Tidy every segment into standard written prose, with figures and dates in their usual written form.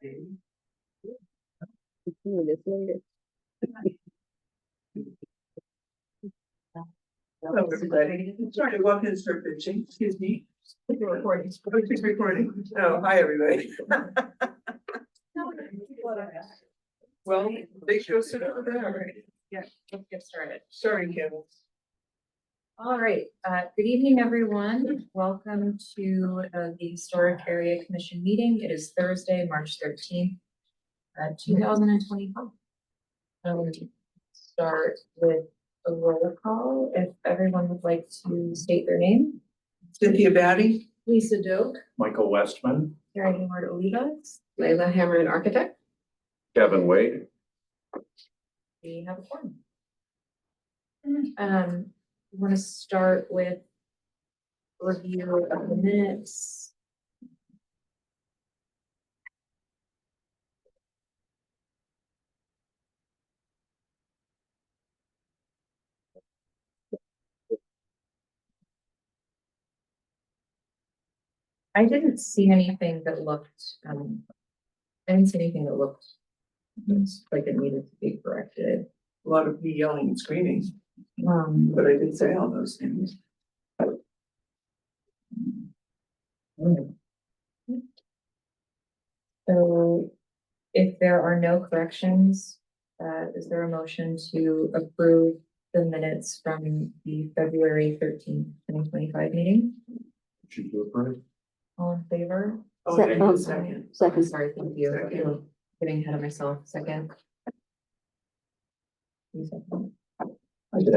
Hello, everybody. Sorry to walk in and start bitching. Excuse me. You're recording. Oh, she's recording. Oh, hi, everybody. Well, they go sit over there, right? Yeah, let's get started. Sorry, Kevin. All right, good evening, everyone. Welcome to the Historic Area Commission meeting. It is Thursday, March 13th, 2025. Start with a roll call. If everyone would like to state their name. Cynthia Batty. Lisa Doak, Michael Westman, Karen Hayward Olivas. Layla Hammer, an architect. Kevin Wade. We have a form. Want to start with review of the minutes. I didn't see anything that looked, I didn't see anything that looked like it needed to be corrected. A lot of me yelling and screaming, Um, but I did say all those things. So if there are no corrections, is there a motion to approve the minutes from the February 13th, 2025 meeting? Should you approve? All in favor? Oh, Se- I did oh, a second. I'm Second. sorry, thank you. Second. I'm getting ahead of myself. Second. You second. I did.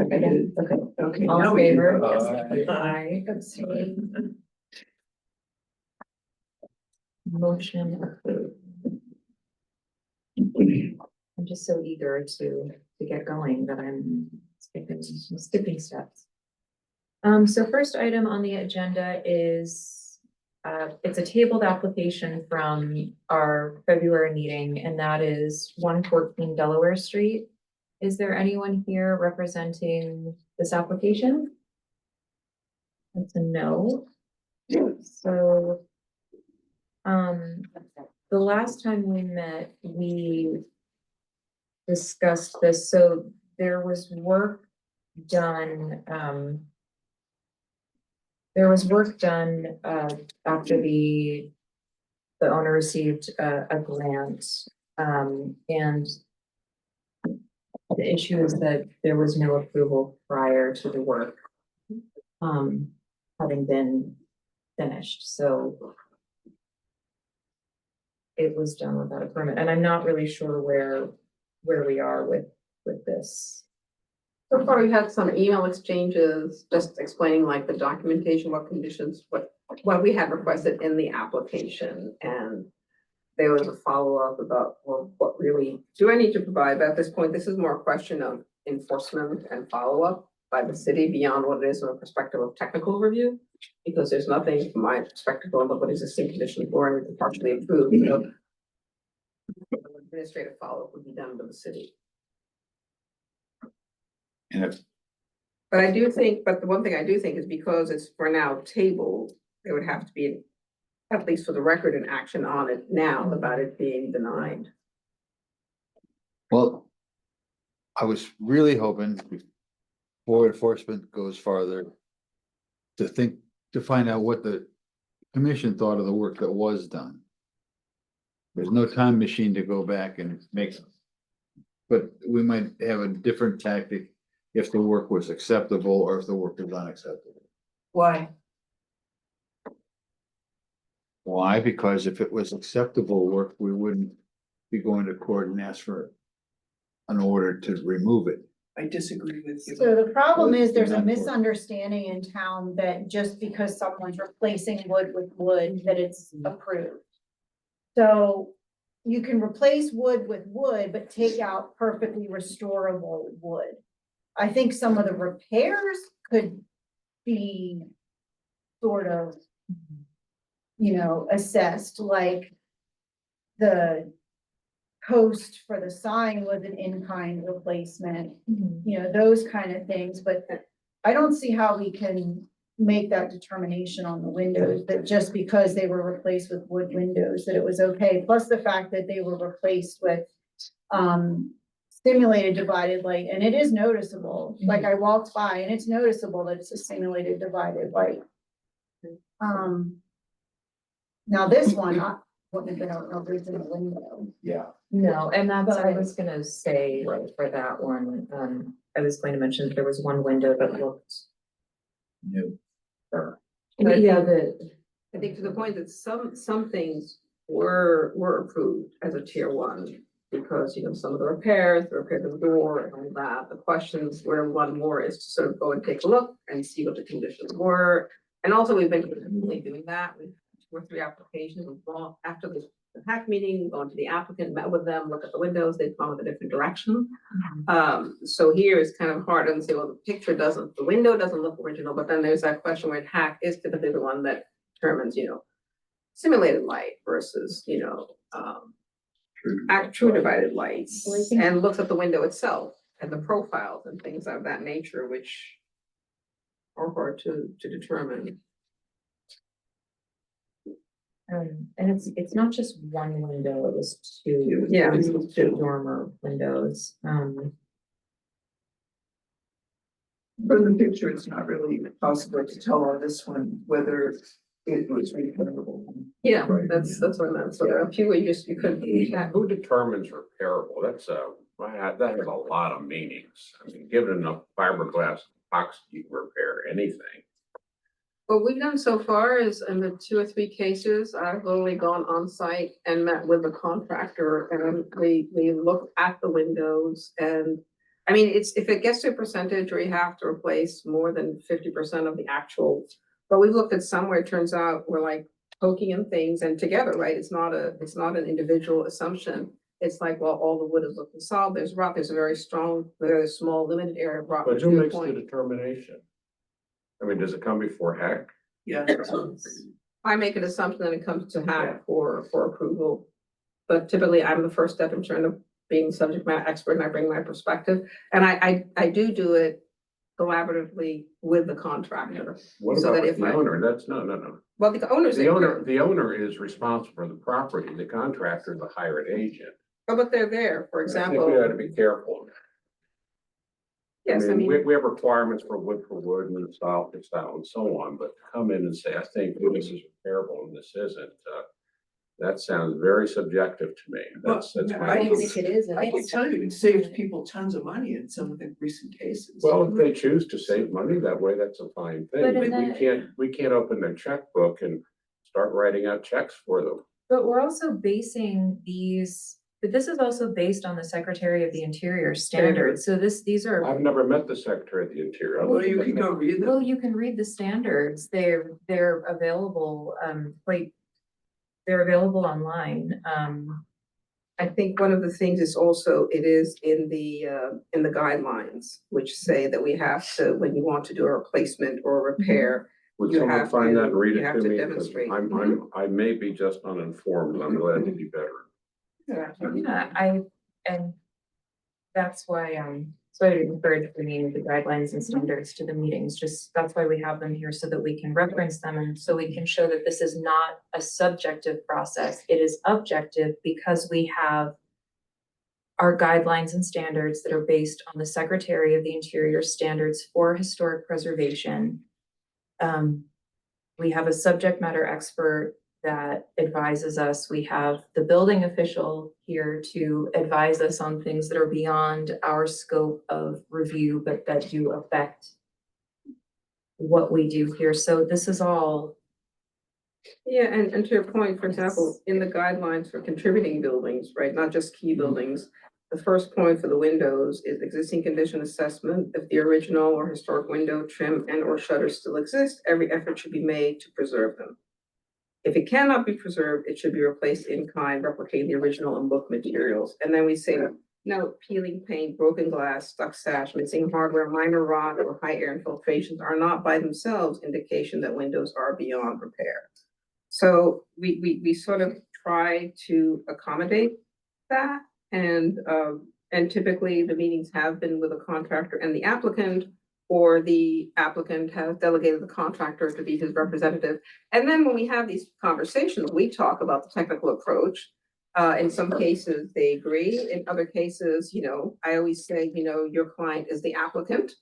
Okay. Okay. All now in we can favor? vote. Yes. Aye. Abstain. Motion approved. I'm just so eager to get going that I'm skipping steps. So first item on the agenda is, it's a tabled application from our February meeting, and that is 114 Delaware Street. Is there anyone here representing this application? That's a no. So, the last time we met, we discussed this. So there was work done, after the owner received a grant. And the issue is that there was no approval prior to the work having been finished, so it was done without a permit, and I'm not really sure where we are with this. So far, we had some email exchanges, just explaining like the documentation, what conditions, what we had requested in the application. And there was a follow-up about, well, what really do I need to provide? But at this point, this is more a question of enforcement and follow-up by the city beyond what it is from a perspective of technical review. Because there's nothing from my perspective on what existing conditions were and partially approved. So administrative follow-up would be done by the city. And if, But I do think, but the one thing I do think is because it's for now tabled, there would have to be, at least for the record, an action on it now about it being denied. Well, I was really hoping before enforcement goes farther to find out what the commission thought of the work that was done. There's no time machine to go back and make, but we might have a different tactic if the work was acceptable or if the work was unacceptable. Why? Why? Because if it was acceptable work, we wouldn't be going to court and ask for an order to remove it. I disagree with you. So the problem is there's a Not for it. misunderstanding in town that just because someone's replacing wood with wood, that it's approved. So you can replace wood with wood, but take out perfectly restorable wood. I think some of the repairs could be sort of, assessed, like the post for the sign was an in-kind replacement, those kind of things, but I don't see how we can make that determination on the windows, that just because they were replaced with wood windows, that it was okay. Plus the fact that they were replaced with, simulated divided light, and it is noticeable. Like I walked by and it's noticeable that it's a simulated divided light. Now this one, I wouldn't have been a reason the window. Yeah. No, and that's, I But- was gonna say, for that one, I was going to mention that there was one window that looked New. But yeah, the, I think to the point that some things were approved as a tier one. Because, you know, some of the repairs, the repair to the door and all that, the questions where one more is to sort of go and take a look and see what the conditions were. And also, we've been continually doing that with 2 or 3 applications, we've gone after the hack meeting, gone to the applicant, met with them, look at the windows, they've gone with a different direction. So here it's kind of hard to say, well, the window doesn't look original, but then there's that question where hack is typically the one that determines, you know, simulated light versus, you know, true divided lights, Well, I think- and looks at the window itself and the profiles and things of that nature, which are hard to determine. and it's not just one window, it was two. Yeah, Two dormer windows, From the picture, it's not really possible to tell on this one whether it was repairable. yeah, Right. that's what I meant, so there are a few where you couldn't. Who determines repairable? That's that has a lot of meanings. I mean, given enough fiberglass box, you can repair anything. What we've done so far is in the 2 or 3 cases, I've literally gone on site and met with the contractor and we look at the windows and. I mean, if it gets to a percentage where you have to replace more than 50% of the actual, but we've looked at some where it turns out we're like poking in things and together, right? It's not an individual assumption. It's like, well, all the wood is looking solid, there's rock, there's a very strong, very small limited area of rock. But to who your makes the point. determination? I mean, does it come before hack? Yeah. I make an assumption that it comes to hack for approval. But typically, I'm the first step in terms of being subject matter expert and I bring my perspective. And I do it collaboratively with the contractor. What So about that if the I- owner? That's no. Well, the owners. The owner is responsible for the property. The contractor is the hired agent. Oh, but they're there, for I think we ought example. to be careful. Yes, I mean, We have requirements for wood and style, and so on, but to come in and say, I think this is repairable and this isn't, that sounds very subjective to me. That's Well, my. I think it is. I can tell you, it saves people tons of money in some of the recent cases. Well, if they choose to save money that way, that's a fine thing. But But in we can't open their checkbook and start writing out checks for them. but we're also basing these, but this is also based on the Secretary of the Interior standards, so these are. I've never met the Secretary of the Interior. Well, you can go read them. Well, you can read the standards, they're available, they're available online, I think one of the things is also, it is in the guidelines, which say that we have to, when you want to do a replacement or a repair. Would You someone have find to- that and read you it have to to me? 'Cause demonstrate. I may be just uninformed, but I'm glad to be better. yeah, and that's why, so I encourage bringing the guidelines and standards to the meetings, just, that's why we have them here, so that we can reference them, and so we can show that this is not a subjective process, it is objective, because we have our guidelines and standards that are based on the Secretary of the Interior standards for historic preservation. We have a subject matter expert that advises us. We have the building official here to advise us on things that are beyond our scope of review, but that do affect what we do here. So this is all, Yeah, and to your point, for example, in the guidelines for contributing buildings, right, not just key buildings. The first point for the windows is existing condition assessment. If the original or historic window trim and or shutters still exist, every effort should be made to preserve them. If it cannot be preserved, it should be replaced in kind, replicating the original and book materials. And then we say, no, peeling paint, broken glass, stuck sash, missing hardware, minor rot, or high air infiltrations are not by themselves indication that windows are beyond repair. So we sort of try to accommodate that, and typically the meetings have been with a contractor and the applicant, or the applicant has delegated the contractor to be his representative. And then when we have these conversations, we talk about the technical approach. In some cases, they agree. In other cases, I always say, your client is the applicant.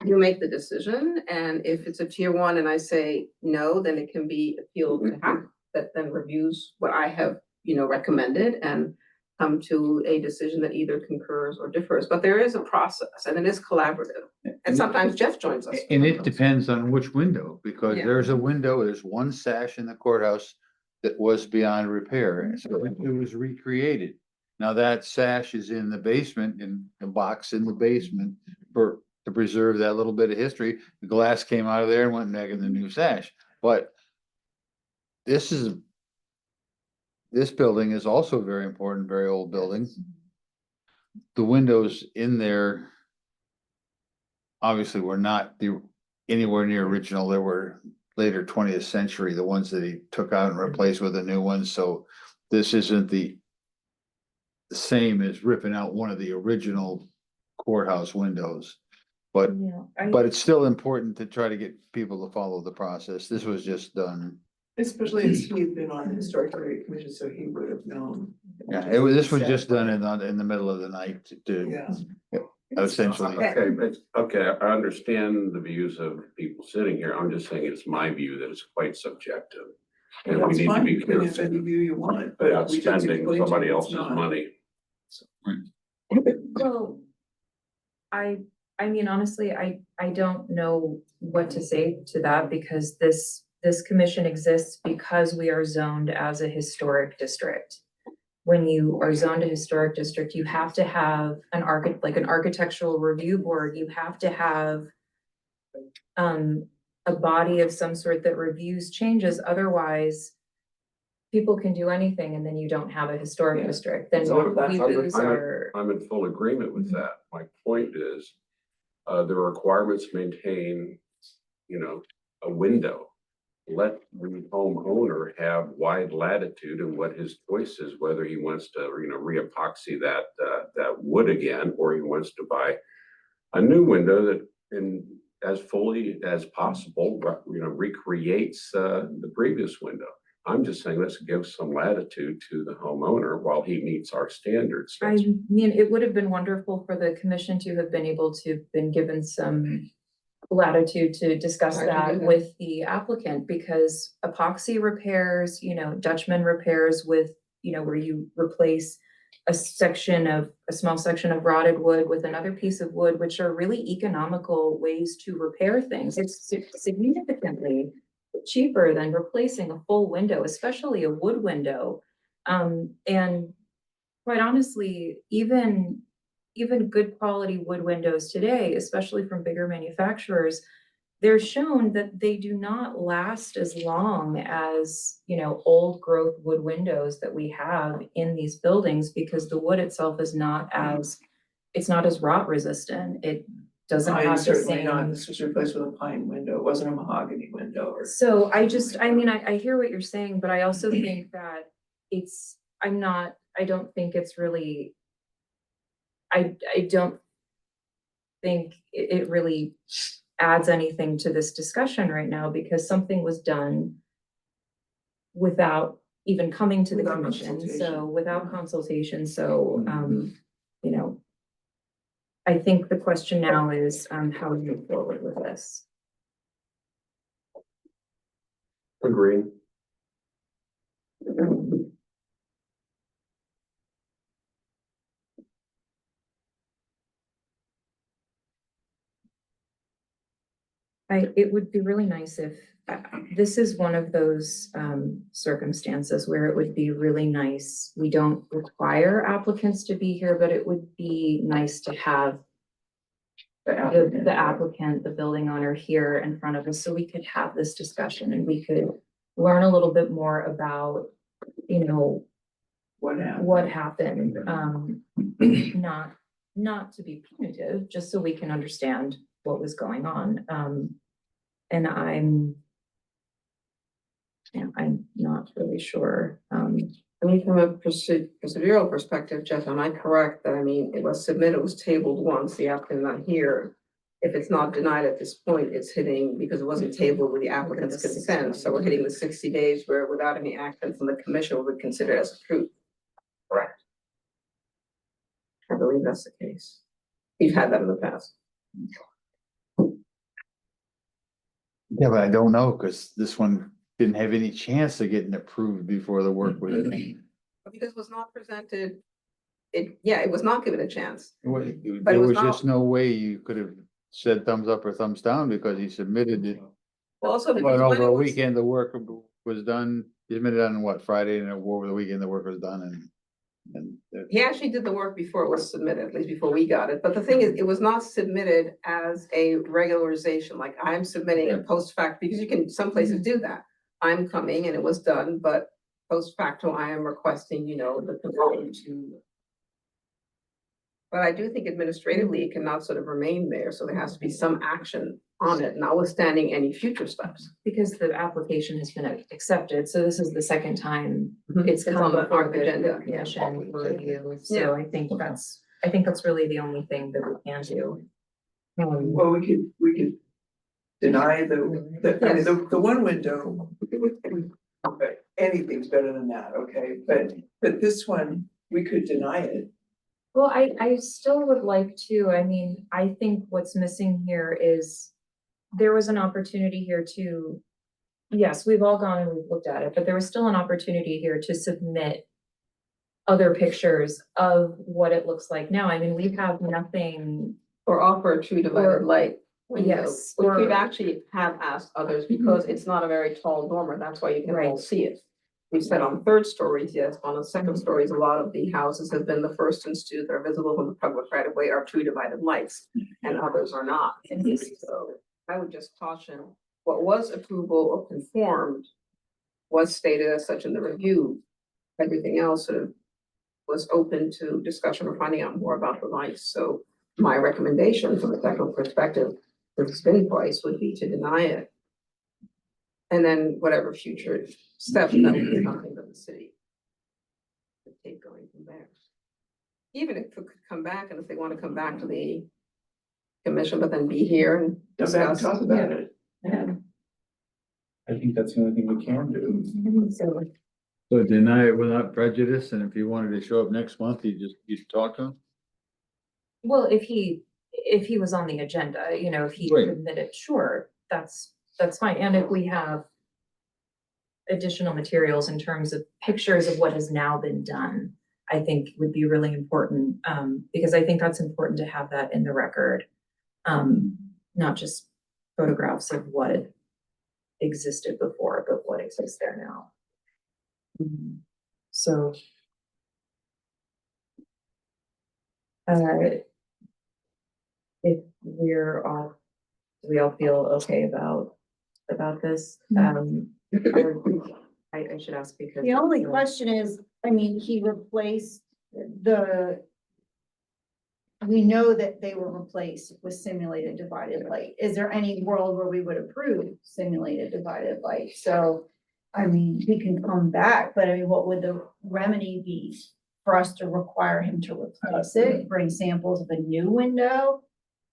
You make the decision, and if it's a tier one and I say no, then it can be appealed to HAC that then reviews what I have, recommended and come to a decision that either concurs or differs. But there is a process and it is collaborative. And sometimes Jeff joins us. And it depends on which window, because Yeah. there's a window, there's one sash in the courthouse that was beyond repair, and so it was recreated. Now that sash is in the basement, in the box in the basement to preserve that little bit of history. The glass came out of there and went back in the new sash, but this building is also very important, very old building. The windows in there obviously were not anywhere near original. They were later 20th century, the ones that he took out and replaced with the new ones. So this isn't the same as ripping out one of the original courthouse windows. But it's still important to try to get people to follow the process. This was just done. Especially as he'd been on the historic area commission, so he would have known. Yeah, this was just done in the middle of the night to Yeah. essentially. Okay, I understand the views of people sitting here. I'm just saying it's my view that it's quite subjective. And we That's need to fine, be you can have careful any view you want, but about we just spending explained to somebody you it's else's not. money. Well, I mean, honestly, I don't know what to say to that, because this commission exists because we are zoned as a historic district. When you are zoned a historic district, you have to have an architectural review board. You have to have a body of some sort that reviews changes. Otherwise, people can do anything and then you don't have a historic district. Then we lose our. I'm in full agreement with that. My point is, the requirements maintain, a window. Let the homeowner have wide latitude in what his choice is, whether he wants to, re-epoxy that wood again, or he wants to buy a new window that as fully as possible, recreates the previous window. I'm just saying, let's give some latitude to the homeowner while he meets our standards. I mean, it would have been wonderful for the commission to have been able to have been given some latitude to discuss Hard to do that that. with the applicant, because epoxy repairs, Dutchman repairs with, where you replace a small section of rotted wood with another piece of wood, which are really economical ways to repair things. It's significantly cheaper than replacing a full window, especially a wood window. And quite honestly, even good quality wood windows today, especially from bigger manufacturers, they're shown that they do not last as long as, old growth wood windows that we have in these buildings, because the wood itself is not as rot resistant. It doesn't Pine, have the certainly not. same. This was replaced with a pine window. It wasn't a mahogany window or. So I hear what you're saying, but I also think that I don't think it's really, I don't think it really adds anything to this discussion right now, because something was done without even coming to the Without commission, consultation. so without consultation, so, I think the question now is, how we move forward with this. Agree. It would be really nice if, this is one of those circumstances where it would be really nice. We don't require applicants to be here, but it would be nice to have the applicant, the building owner here in front of us, so we could have this discussion and we could learn a little bit more about, What happened? what happened. Not to be punitive, just so we can understand what was going on. And I'm not really sure. From a procedural perspective, Jeff, am I correct that, it was submitted, it was tabled once, the applicant not here. if it's not denied at this point, it's hitting, because it wasn't tabled with the applicant's consent, so we're hitting the 60 days where without any action from the commission, we would consider it as approved. Correct. I believe that's the case. We've had that in the past. Yeah, but I don't know, because this one didn't have any chance of getting approved before the work was done. Because it was not presented, it was not given a chance. Well, But There it was was just not- no way you could have said thumbs up or thumbs down because he submitted it. Well, also because Well, when over it a was- weekend, the work was done, he submitted on what, Friday, and over the weekend, the work was done and. He actually did the work before it was submitted, at least before we got it, but the thing is, it was not submitted as a regularization, like I'm submitting a post fact, because you can, some places do that. I'm coming and it was done, but post facto, I am requesting, the commission to. But I do think administratively, it cannot sort of remain there, so there has to be some action on it, notwithstanding any future steps. Because the application has been accepted, so this is the second time it's It's come on the before fourth the agenda. commission for review, Yeah. so I think that's really the only thing that we can do. Well, we could deny the, I mean, the one window. Okay, anything's better than that, okay, but this one, we could deny it. Well, I still would like to, I mean, I think what's missing here is there was an opportunity here to, yes, we've all gone and we've looked at it, but there was still an opportunity here to submit other pictures of what it looks like now. I mean, we have nothing. Or offer a true divided light window, Yes, which we've or- actually have asked others, because it's not a very tall dormer, that's why you can all Right. see it. We've said on third stories, yes, on the second stories, a lot of the houses have been the first and two that are visible from the public right of way are true divided lights, and others are not. So I would just caution, what was approval or conformed was stated as such in the review. Everything else sort of was open to discussion or finding out more about the lights, so my recommendation from a technical perspective for the spin price would be to deny it. And then whatever future steps, that would be something that the city would take going from there. Even if it could come back, and if they want to come back to the commission, but then be here and Come back and discuss. talk about it. Yeah. I think that's the only thing we can do. So deny it without prejudice, and if you wanted to show up next month, you talk to him? Well, if he was on the agenda, if he Right. submitted, sure, that's fine. And if we have additional materials in terms of pictures of what has now been done, I think would be really important, because I think that's important to have that in the record. Not just photographs of what existed before, but what exists there now. So. If we all feel okay about this, I should ask because. The only question is, I mean, he replaced we know that they were replaced with simulated divided light. Is there any world where we would approve simulated divided light? So, I mean, he can come back, but I mean, what would the remedy be for us to require him to replace it, bring samples of a new window?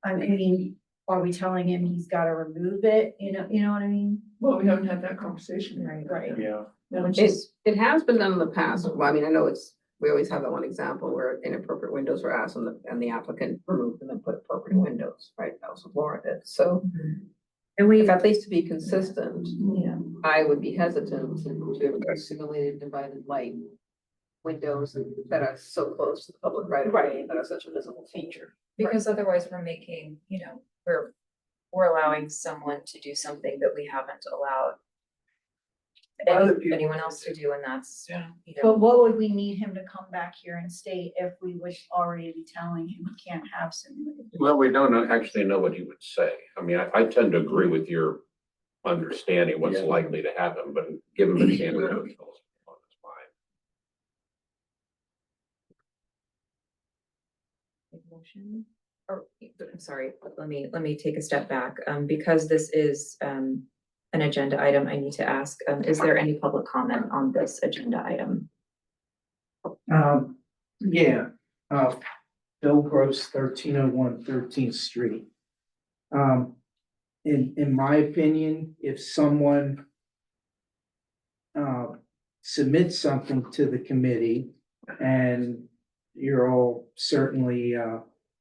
I mean, are we telling him he's gotta remove it? You know what I mean? Well, we haven't had that conversation. Right. Yeah. Which It, is, it has been done in the past, well, I mean, I know we always have that one example where inappropriate windows were asked and the applicant removed them and put appropriate windows, right? That was what Laura did, so And we, if at least to be consistent, yeah, I would be hesitant to simulated divided light windows that are so close to the public right of way, that are such a visible feature. because otherwise we're making, we're allowing someone to do something that we haven't allowed Other people. anyone else to do, and that's, but what would we need him to come back here and state if we would already be telling him he can't have simulated? Well, we don't actually know what he would say. I mean, I tend to agree with your understanding what's Yeah. likely to happen, but give him a chance to tell us that's fine. motion? Or, I'm sorry, let me take a step back, because this is, an agenda item, I need to ask, is there any public comment on this agenda item? Yeah, Bill Gross, 1301 13th Street. In my opinion, if someone submits something to the committee and you're all certainly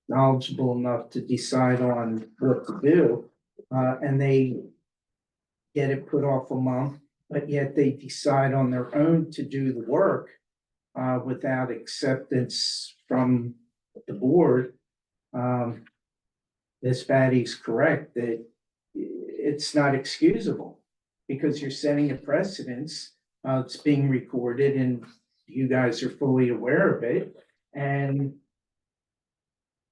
knowledgeable enough to decide on what to do, and they get it put off a month, but yet they decide on their own to do the work without acceptance from the board, Ms. Patty's correct that it's not excusable because you're setting a precedence. It's being recorded and you guys are fully aware of it, and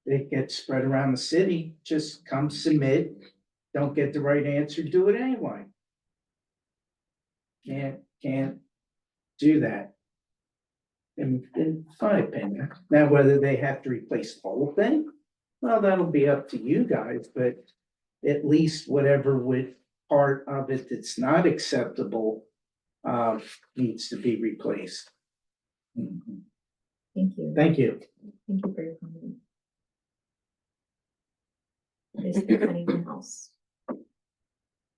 it gets spread around the city. Just come submit, don't get the right answer, do it anyway. Can't do that. In my opinion. Now, whether they have to replace the whole thing, well, that'll be up to you guys, but at least whatever would part of it that's not acceptable needs to be replaced. Thank you. Thank you. Thank you for your comment. Is there anyone else?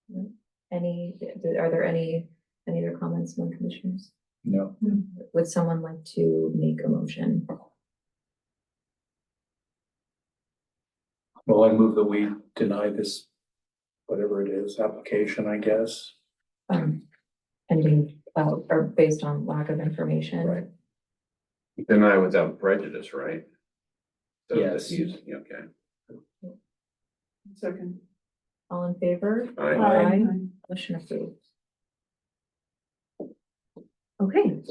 No? Are there any other comments among commissioners? No. Would someone like to make a motion? Well, I move that we deny this, whatever it is, application, I guess. Ending, or based on lack of information? Right. Deny without prejudice, right? So that Yes. he's- Okay. Second. All in favor? Aye. Motion approved. Okay,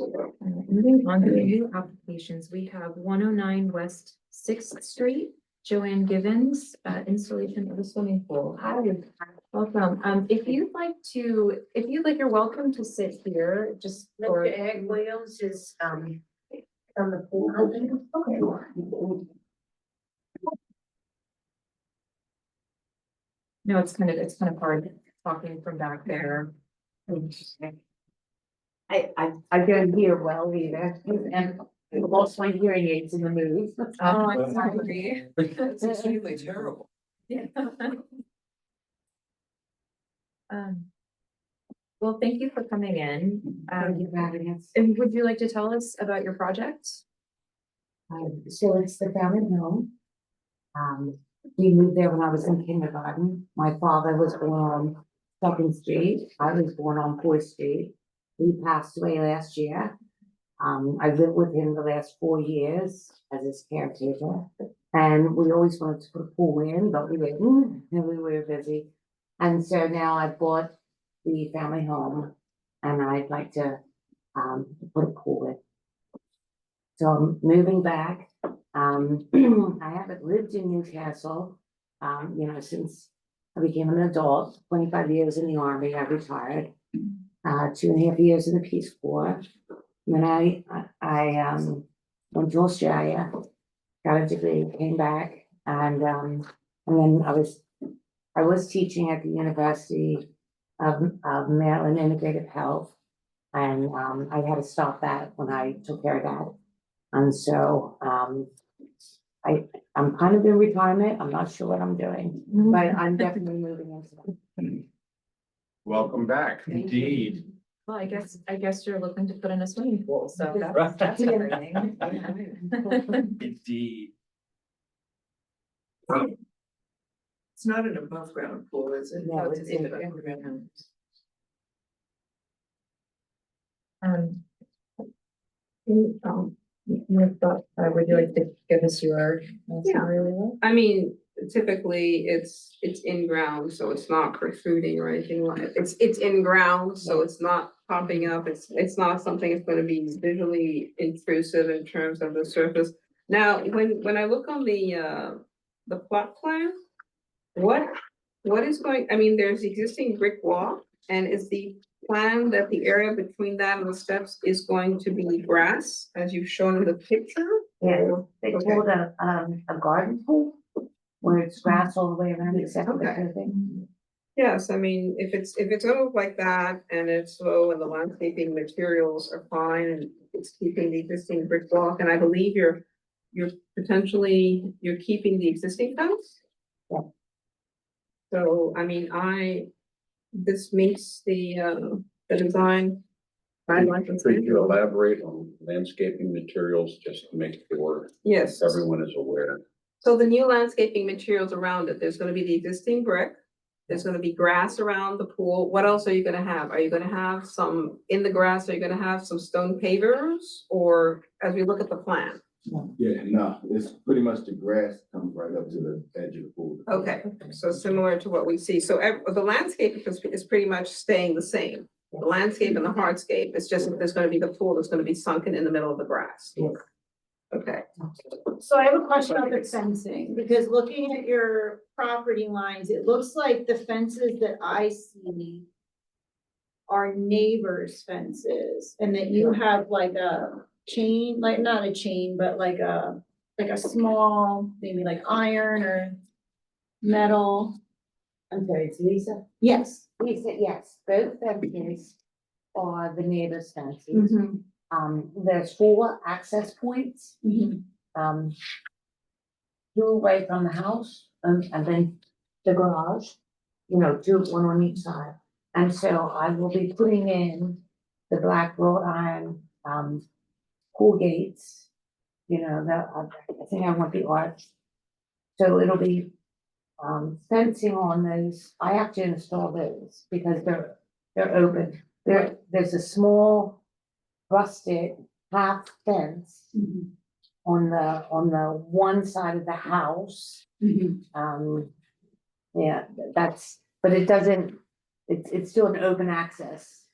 moving on to the new applications, we have 109 West Sixth Street, Joanne Givens, installation of a swimming pool. Hi, welcome. If you'd like, you're welcome to sit here, just for. Mr. Ed Williams is, from the pool company. Okay. No, it's kind of hard talking from back there. I don't hear well either, and I lost my hearing aids in the move. Oh, I'm sorry. That's extremely terrible. Well, thank you for coming in. Thank you for having us. And would you like to tell us about your project? So it's the family home. We moved there when I was in kindergarten. My father was born on Second Street. I was born on Fourth Street. He passed away last year. I lived with him the last 4 years as his caretaker. And we always wanted to put a pool in, but we didn't, and we were busy. And so now I bought the family home and I'd like to put a pool in. So I'm moving back. I haven't lived in Newcastle, since I became an adult, 25 years in the Army, I retired. 2.5 years in the Peace Corps. Then I went to Australia, got a degree, came back, and then I was teaching at the University of Maryland Integrative Health, and I had to stop that when I took care of that. And so I'm kind of in retirement. I'm not sure what I'm doing, but I'm definitely moving into that. Welcome back. Indeed. Well, I guess you're looking to put in a swimming pool, so Right. that's everything. Indeed. It's not an above ground pool, is it? No, It's it's in in- the underground. Would you like to give us your? Yeah. I mean, typically it's in ground, so it's not protruding or anything like, it's in ground, so it's not popping up. It's not something that's gonna be visually intrusive in terms of the surface. Now, when I look on the plot plan, what is going, I mean, there's existing brick wall, and is the plan that the area between that and the steps is going to be grass, as you've shown in the picture? Yeah, they Okay. called a garden pool where it's grass all the way around except for the Okay. curving. Yes, I mean, if it's gonna look like that and it's low and the landscaping materials are fine and it's keeping the existing brick walk, and I believe you're keeping the existing fence? Yeah. So, I mean, this meets the design guidelines and Could you standards. elaborate on landscaping materials, just to make sure Yes. everyone is aware? So the new landscaping materials around it, there's gonna be the existing brick. There's gonna be grass around the pool. What else are you gonna have? Are you gonna have some, in the grass, are you gonna have some stone pavers? Or as we look at the plan? Yeah, no, it's pretty much the grass comes right up to the edge of the pool. Okay, so similar to what we see. So the landscape is pretty much staying the same. The landscape and the hardscape, it's just that there's gonna be the pool that's gonna be sunken in the middle of the grass. Okay, So I have a question about the fencing, because looking at your property lines, it looks like the fences that I see are neighbors' fences, and that you have like a chain, like not a chain, but like a small, maybe like iron or metal. I'm sorry, it's Lisa. Yes. Lisa, yes, both fences are the neighbor's fences. There's 4 access points. Um. 2 away from the house, and then the garage, 2, 1 on each side. And so I will be putting in the black wrought iron, pool gates. I think I want the arch. So it'll be, fencing on those. I have to install those because they're open. There's a small rusted half fence on the one side of the house. Yeah, but it doesn't, it's still an open access,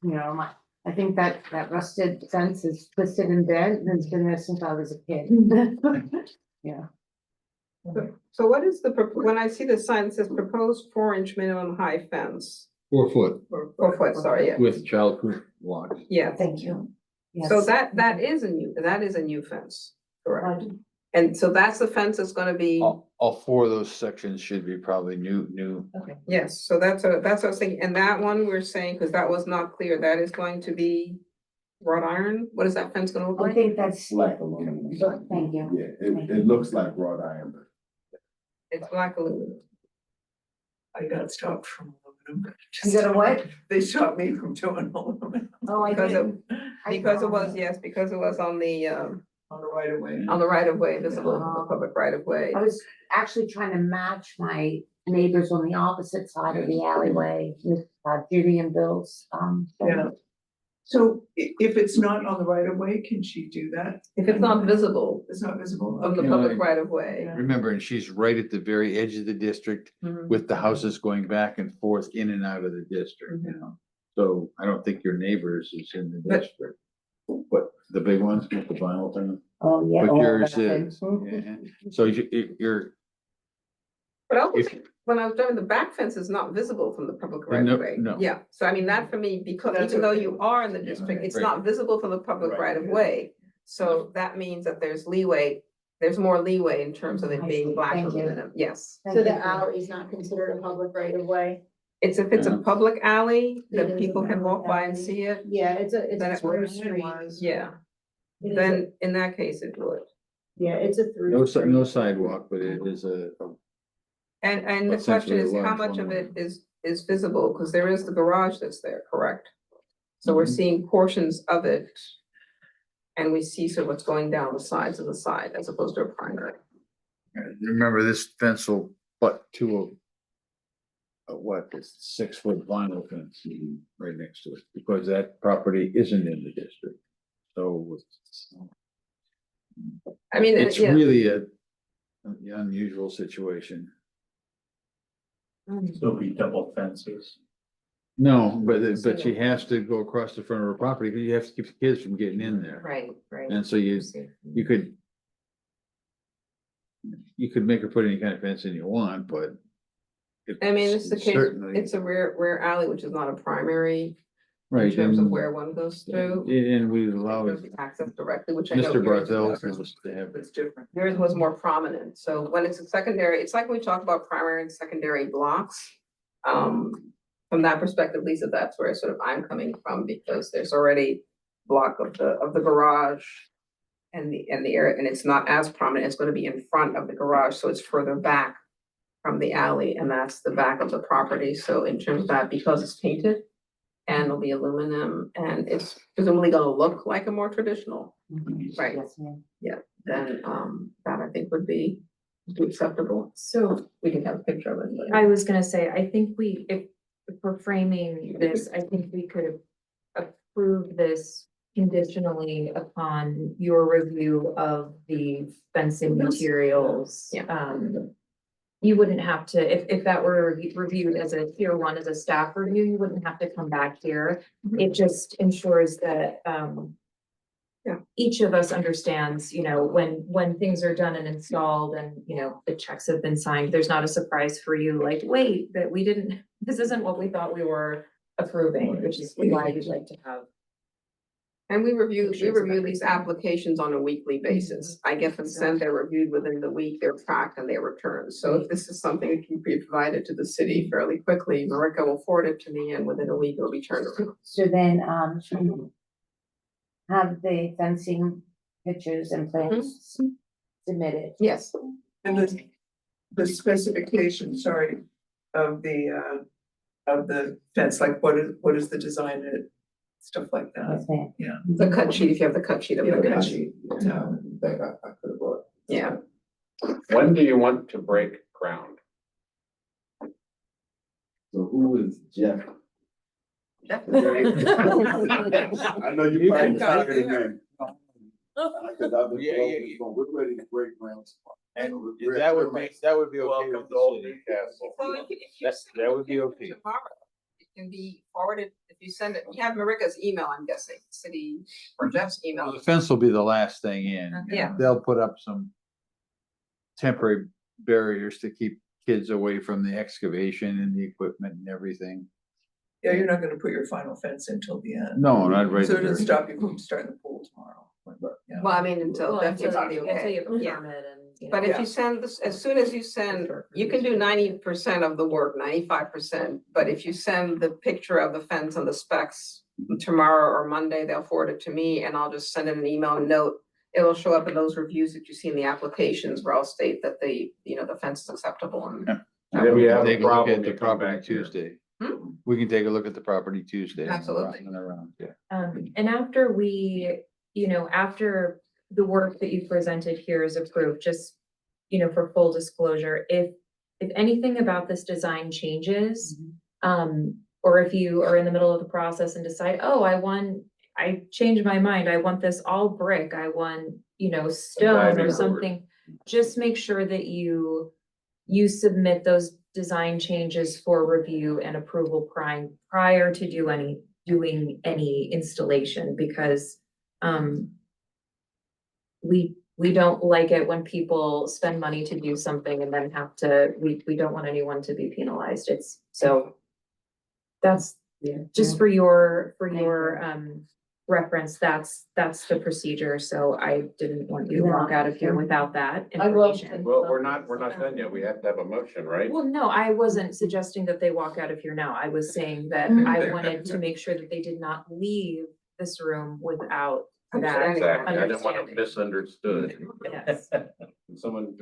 I think that rusted fence is twisted and bent, and it's been there since I was a kid. Yeah. so what is when I see the sign that says proposed 4-inch minimum height fence? 4 foot 4 foot, sorry, yeah, with childproof locks. yeah. Thank you. So Yes. that is a new fence, correct? And so that's the fence that's gonna be, All 4 of those sections should be probably new. yes, so that's what I was thinking, and that one we're saying, because that was not clear, that is going to be wrought iron, what is that fence gonna look I like? think that's, Black aluminum. thank you. Yeah, it looks like wrought iron, but It's black aluminum. I got stopped from aluminum. You got a what? They stopped me from doing aluminum Oh, I Because didn't. Because it was, yes, because it was on the on the right of way. visible, the public right of way. I was actually trying to match my neighbors on the opposite side of the alleyway with Judy and Bill's, Yeah. So if it's not on the right of way, can she do that? If it's not visible It's not visible? from the Okay. public right of way. Yeah. Remember, and she's right at the very edge of the district with the houses going back and forth in and out of the district, So I don't think your neighbors is in the But- district. But the big ones with the vinyl thing, oh, yeah. but oh, yours that is, thing. yeah. So you're, But I also If- think, when I was driving, the back fence is not visible from the public right No, of way. no. Yeah, so I mean, that for me, because That's even though okay. you are in the district, it's Right. not visible from the public Right. right of way. So that means that there's more leeway in terms of it I being see. black Thank you. aluminum, yes. Thank So you. the alley is not considered a public right of way? It's if it's a Yeah. public alley, It that is people a can walk public by and alley. see it, Yeah, it's Then a it's through where street. mine was. yeah, It is then in that case it would. Yeah, it's a through. no street. sidewalk, but it is a And the Essentially question a is, how large much of one. it is visible, because there is the garage that's there, correct? So we're Mhm. seeing portions of it. And we see sort of what's going down the sides of the side as opposed to a primary. remember this fence will butt to this 6-foot vinyl fence right next to it, because that property isn't in the district. So I mean, it's yeah, really an unusual situation. There'll be double fences. No, but she has to go across the front of her property, because you have to keep the kids from getting in there. Right, right. And so you could make her put any kind of fence in you want, but. I mean, it's the case, certainly- it's a rare alley, which is not a primary in Right, terms of and- where one goes through. And we allow There's access directly, which I know. Mr. yours Barthel wasn't. wants to have It's different. Yours was more prominent, so when it's a secondary, it's like when we talk about primary and secondary blocks. From that perspective, Lisa, that's where sort of I'm coming from, because there's already block of the garage. And the area, and it's not as prominent, it's gonna be in front of the garage, so it's further back from the alley, and that's the back of the property. So in terms of that, because it's painted and it'll be aluminum, and it's presumably gonna look like a more traditional, right, Yes, ma'am. then, that I think would be acceptable. So We can have a picture of it. but- I was gonna say, I think if we're framing this, I think we could approve this conditionally upon your review of the fencing materials. Yeah. You wouldn't have to, if that were reviewed as a tier one, as a staff review, you wouldn't have to come back here. It just ensures that, Yeah. each of us understands, when things are done and installed and, the checks have been signed, there's not a surprise for you, like, wait, that we didn't, this isn't what we thought we were approving, which is why we'd like to have. And we review Pictures of these everything. applications on a weekly basis. I get them sent, they're reviewed within the week, they're tracked and they're returned. So if this is something that can be provided to the city fairly quickly, Marika will forward it to me and within a week it'll be turned around. So then, have the fencing pictures and plans submitted. Yes, And the specification, sorry, of the fence, like what is the design and stuff like that. Yes, ma'am. the cut sheet, if you have the cut sheet of Yeah, the cut cut. sheet. No, I think I could have brought. Yeah, When do you want to break ground? So who is Jeff? definitely. I know you probably got tired of there. me. Cause I've been Yeah, told yeah, we're ready to break ground. And that would be okay with the city. That would be okay. Tomorrow, it can be forwarded, if you send it, you have Marika's email, I'm guessing, city or Jeff's Well, email. the fence will be the last thing in. Yeah. They'll put up some temporary barriers to keep kids away from the excavation and the equipment and everything. Yeah, you're not gonna put your final fence until the end. No, not right So it doesn't there. stop you from starting the pool tomorrow. Yeah. Well, I mean, until Well, Jeff gives until me the until okay. you have a Yeah. permit and, But if Yeah. you send this, as soon as you send, you can do 90% of the work, 95%. But if you send the picture of the fence and the specs tomorrow or Monday, they'll forward it to me and I'll just send in an email note. It'll show up in those reviews that you see in the applications where I'll state that the fence is acceptable and. And then we have a Take a look problem, at the you come property back here. Tuesday. Hmm? We can take a look at the property Tuesday. Absolutely. And around, yeah. And after after the work that you presented here is approved, just, for full disclosure, if anything about this design changes, or if you are in the middle of the process and decide, oh, I changed my mind, I want this all brick, I want, stone Diving or board. something, just make sure that you submit those design changes for review and approval prior to doing any installation, because we don't like it when people spend money to do something and then we don't want anyone to be penalized. That's just for your reference, that's the procedure. So I didn't want you to walk out of here without that information. Well, we're not done yet. We have to have a motion, right? Well, no, I wasn't suggesting that they walk out of here now. I was saying that I wanted to make sure that they did not leave this room without that. Exactly. I didn't want to understanding. misunderstood. Yes. Can someone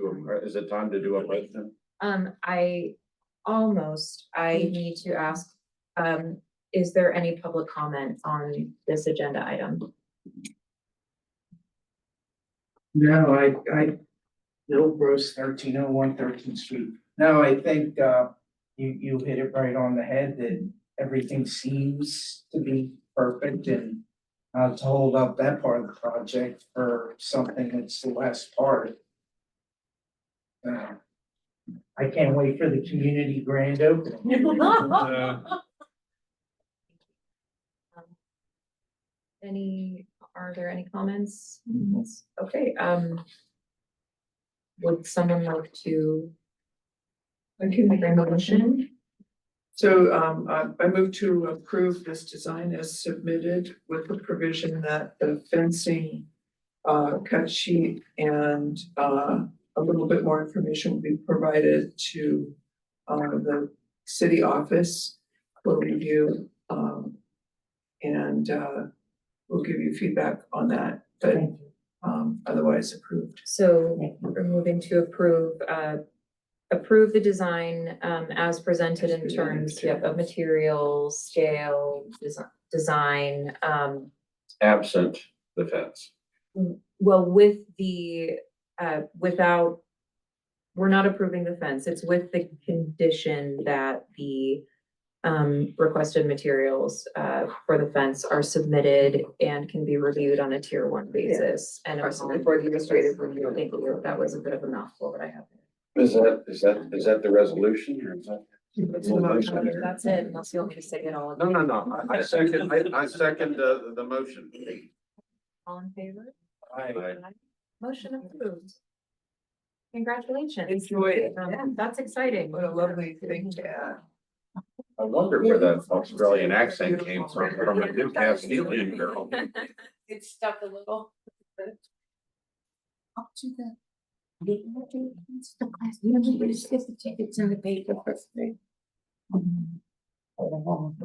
is it time to do a motion? I need to ask, is there any public comment on this agenda item? No, I, Bill Gross, 1301 13th Street. No, I think, you hit it right on the head that everything seems to be perfect and to hold up that part of the project for something that's the last part. I can't wait for the community grand opening. Are there any comments? Okay, would someone like to I can make bring a motion? So I move to approve this design as submitted with the provision that the fencing cut sheet and a little bit more information will be provided to the city office for review. And we'll give you feedback on that, but otherwise approved. So we're moving to approve approve the design, as presented in terms, yep, of materials, scale, design, Absent the fence. well, with the, without, we're not approving the fence, it's with the condition that the requested materials, for the fence are submitted and can be reviewed on a tier 1 basis. And Are submitted for administrative review. Thank you, that was a bit of a mouthful, but I have. Is that the resolution or is that? It's a motion. That's it, unless you want me to say it all. No. I second the motion. All in favor? Aye. Motion approved. Congratulations. Enjoy it. That's exciting. What a lovely thing to add. I wonder where that Australian accent came from a Newcastleian girl. It's stuck a little. Up to the. Everybody's gets the tickets in the paper for free.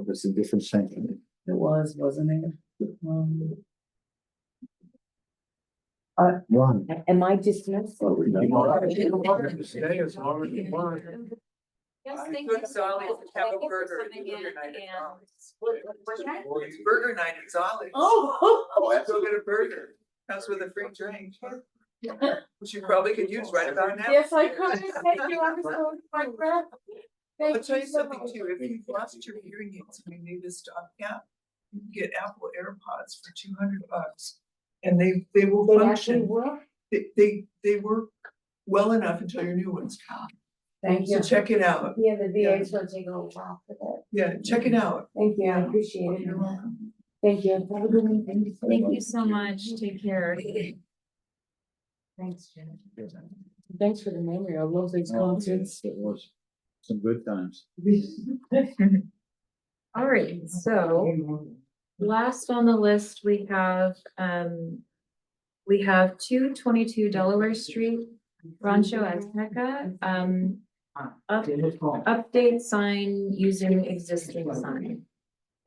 It's a different sentiment. It was, wasn't it? Ron. Am I dismissed? Stay as long as you want. Yes, I thank took you. Zolly's to have a Thank you for burger at coming in Burger Night at and- Zolly's. It's burger night at Zolly's. Oh. Let's go get a burger. Comes with a free drink. Which you probably could use right about now. Yes, I could. Thank you. I was holding my breath. I'll Thank tell you so something much. too, if you've lost your hearing aids and you need to stop, yeah, you can get Apple AirPods for $200. And they will They actually function, work? they work well enough until your new ones come. Thank So you. check it out, Yeah, the VA's gonna take a little while for that. yeah, check it out. Thank you. I appreciate it. You're welcome. Thank you. Have a good one. Thank you so much. Take care. Thanks, Jen. Thanks for the memory. I love these Oh, concerts. It was some good times. All right, so last on the list, we have 222 Delaware Street, Rancho Azteca, update sign using existing sign.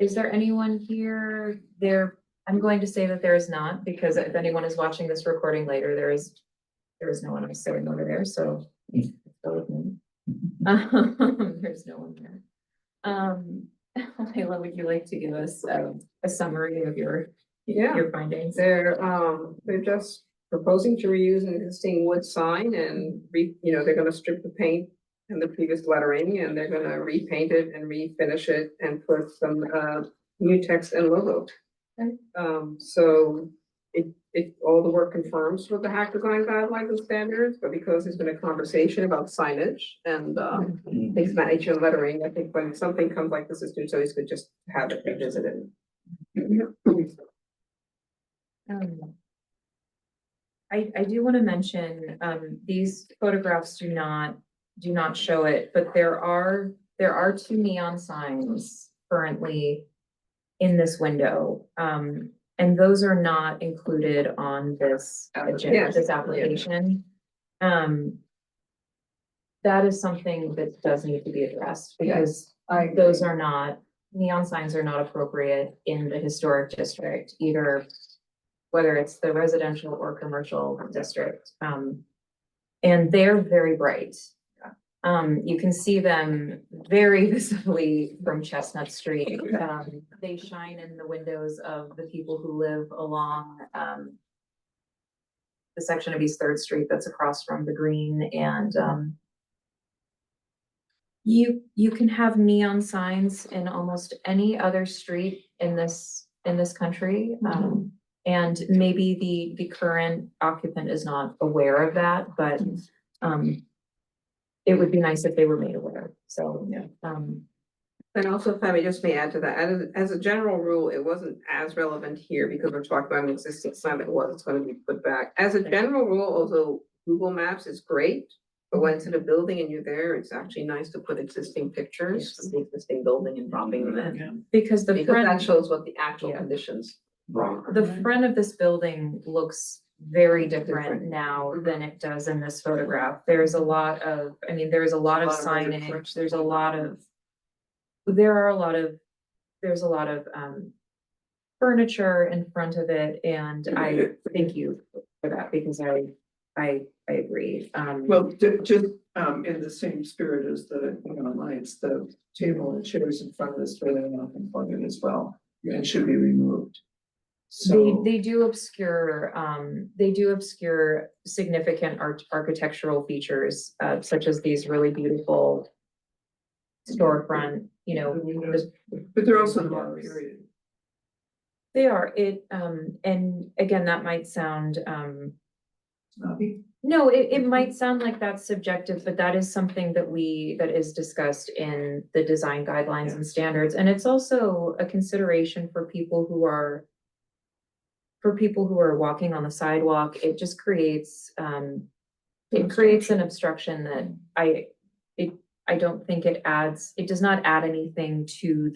Is there anyone here there? I'm going to say that there is not, because if anyone is watching this recording later, there is no one else sitting over there, so. Go with me. There's no one there. Layla, would you like to give us a summary of your findings? They're just proposing to reuse an existing wood sign and they're gonna strip the paint and the previous lettering, and they're gonna repaint it and refinish it and put some new text and logo. Okay. So it all the work confirms with the hack design guidelines and standards, but because there's been a conversation about signage and things about nature and lettering, I think when something comes like this, it's always good just to have it revisited. I do want to mention, these photographs do not show it, but there are 2 neon signs currently in this window. And those are not included on this agenda, Yes. this application. That is something that does need to be addressed, because those are not, neon signs are not appropriate in the historic district, either whether it's the residential or commercial district. And they're very bright. You can see them very visibly from Chestnut Street. They shine in the windows of the people who live along the section of East 3rd Street that's across from the green, and you can have neon signs in almost any other street in this country. And maybe the current occupant is not aware of that, but it would be nice if they were made aware, so, yeah. And also, if I may just add to that, as a general rule, it wasn't as relevant here because we're talking about an existing sign that was going to be put back. As a general rule, although Google Maps is great, but when it's in a building and you're there, it's actually nice to put existing pictures of the existing building and dropping them in. Because the Because that front, shows what the actual Yeah. conditions. the front of this building looks very different now than it does in this photograph. There's a lot of, there's a lot of A lot of signage, there's a lot of furniture in front of it, and I thank you for that, because I agree. Well, just, in the same spirit as the, lights, the table and chairs in front of this building are non-conforming as well, and should be removed. So, They do obscure significant architectural features, such as these really beautiful storefront, but they're also the wrong period. they are, and again, that might sound, Snobby. no, it might sound like that's subjective, but that is something that is discussed in the design guidelines and standards, and it's also a consideration for people who are walking on the sidewalk. It just creates, it creates an obstruction that I don't think it does not add anything to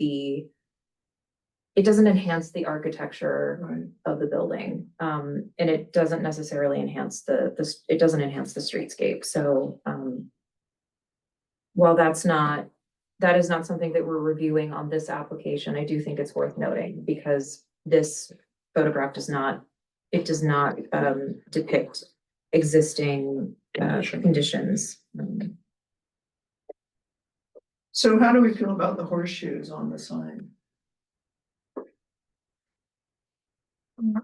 it doesn't enhance the architecture Right. of the building. And it doesn't necessarily enhance it doesn't enhance the streetscape. So, while that is not something that we're reviewing on this application, I do think it's worth noting because this photograph does not depict existing conditions. So how do we feel about the horseshoes on the sign?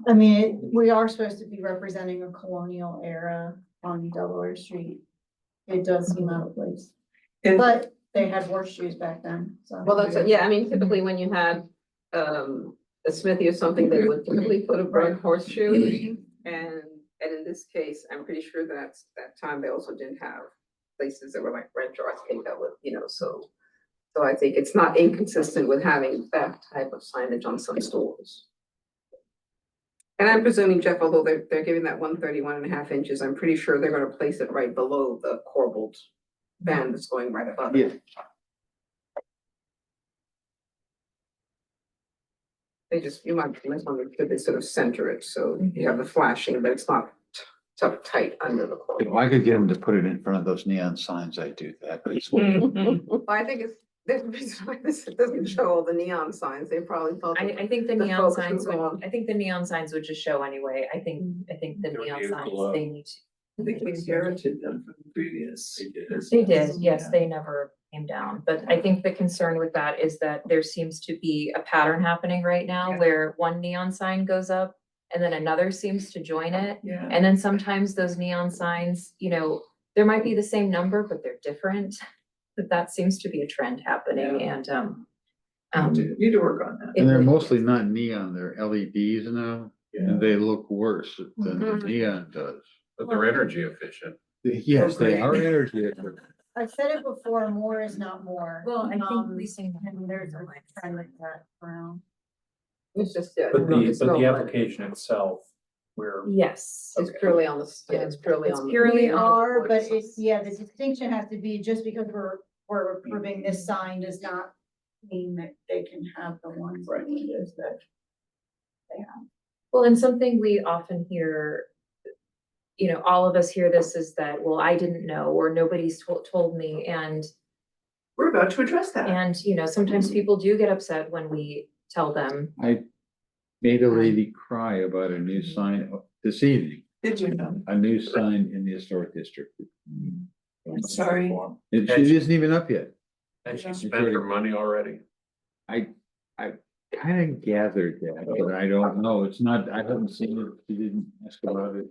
I mean, we are supposed to be representing a colonial era on Delaware Street. It does seem out of place, And but they had horseshoes back then, so. Well, yeah, I mean, typically when you had, a smithy or something, they would typically put a burnt horseshoe. And in this case, I'm pretty sure that time they also didn't have places that were like red jars, I think that would, so I think it's not inconsistent with having that type of signage on some stores. And I'm presuming, Jeff, although they're giving that 131.5 inches, I'm pretty sure they're gonna place it right below the corbelled band that's going right above it. You might want to sort of center it, so you have the flashing, but it's not tight under the If corbel. I could get them to put it in front of those neon signs, I'd do that, but it's. Well, I think there's a reason why it doesn't show all the neon signs, they probably thought. I think the The neon focus signs was would, on- I think the neon signs would just show anyway. I think the They were neon used signs, below. they need to. I think we inherited them from the previous. They did, yes, Yeah. they never came down, but I think the concern with that is that there seems to be a pattern happening right now where one neon sign goes up and then another seems to join it. Yeah. And then sometimes those neon signs, there might be the same number, but they're different. But that seems to be a trend happening and, Need to work on that. And they're mostly not neon, they're LEDs now, and they look worse than the neon does. But they're energy efficient. Yes, they are energy. efficient. I've said it before, more is not more. Well, I think we leasing. And there's a trend like that around. It's just, yeah. But it's the not- application itself, where Yes. It's purely on the, it's purely It's on. the- purely We on the are, but course. it's, the distinction has to be just because we're approving this sign does not mean that they can have the ones that it is that they have. Well, and something we often hear, all of us hear this is that, well, I didn't know, or nobody's told me, and, We're about to address that. sometimes people do get upset when we tell them. I made a lady cry about a new sign this evening, Did you know? a new sign in the historic district. Sorry. It isn't even up yet. And she spent her money already. I kind of gathered that, but I don't know. It's not, I haven't seen it. She didn't ask about it.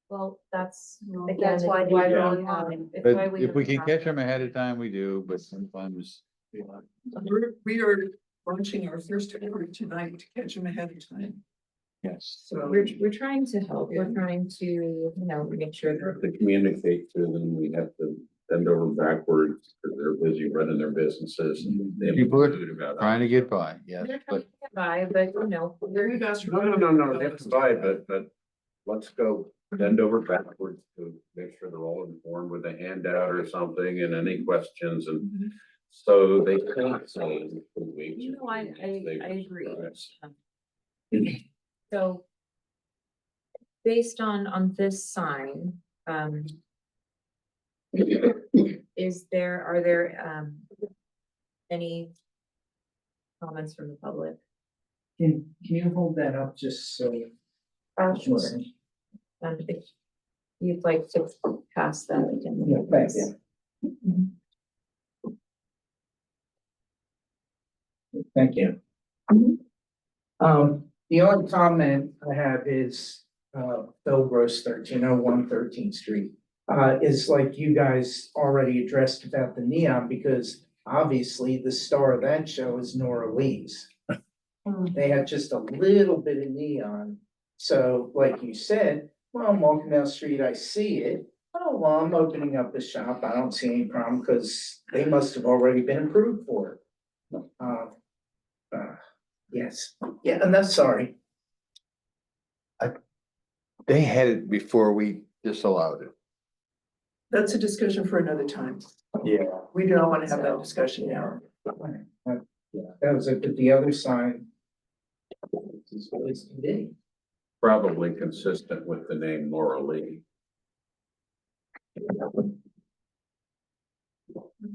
Well, that's, again, That's why it's we why don't we have have- it. it's why But we if have we the can catch process. them ahead of time, we do, but sometimes. We are launching our first effort tonight to catch them ahead of time. Yes. So We're trying to help, we're Yeah. trying to, make sure We have that. to communicate to them, we have to bend over backwards, because they're busy running their businesses. And they have People are food about it. Trying to get by, yes, They're trying but to get by, but we're. we've asked. No, they have to buy, but let's go bend over backwards to make sure they're all informed with a handout or something and any questions and. Mhm. So they can't say in 2 weeks. No, I agree. Right. So. Based on this sign, are there, any comments from the public? Can you hold that up just so? Sure. you'd like to pass that again. Yeah, thanks, yeah. Thank you. The only comment I have is, Bill Gross, 1301 13th Street. Is like you guys already addressed about the neon, because obviously the star of that show is Nora Lee's. They had just a little bit of neon. So like you said, well, I'm walking down the street, I see it. Oh, well, I'm opening up the shop. I don't see any problem because they must have already been approved for it. Yes, yeah, and that's sorry. They had it before we disallowed it. That's a discussion for another time. Yeah. We don't want to have that discussion now. Yeah, that was it, but the other side. Is what it's to be. Probably consistent with the name Laura Lee.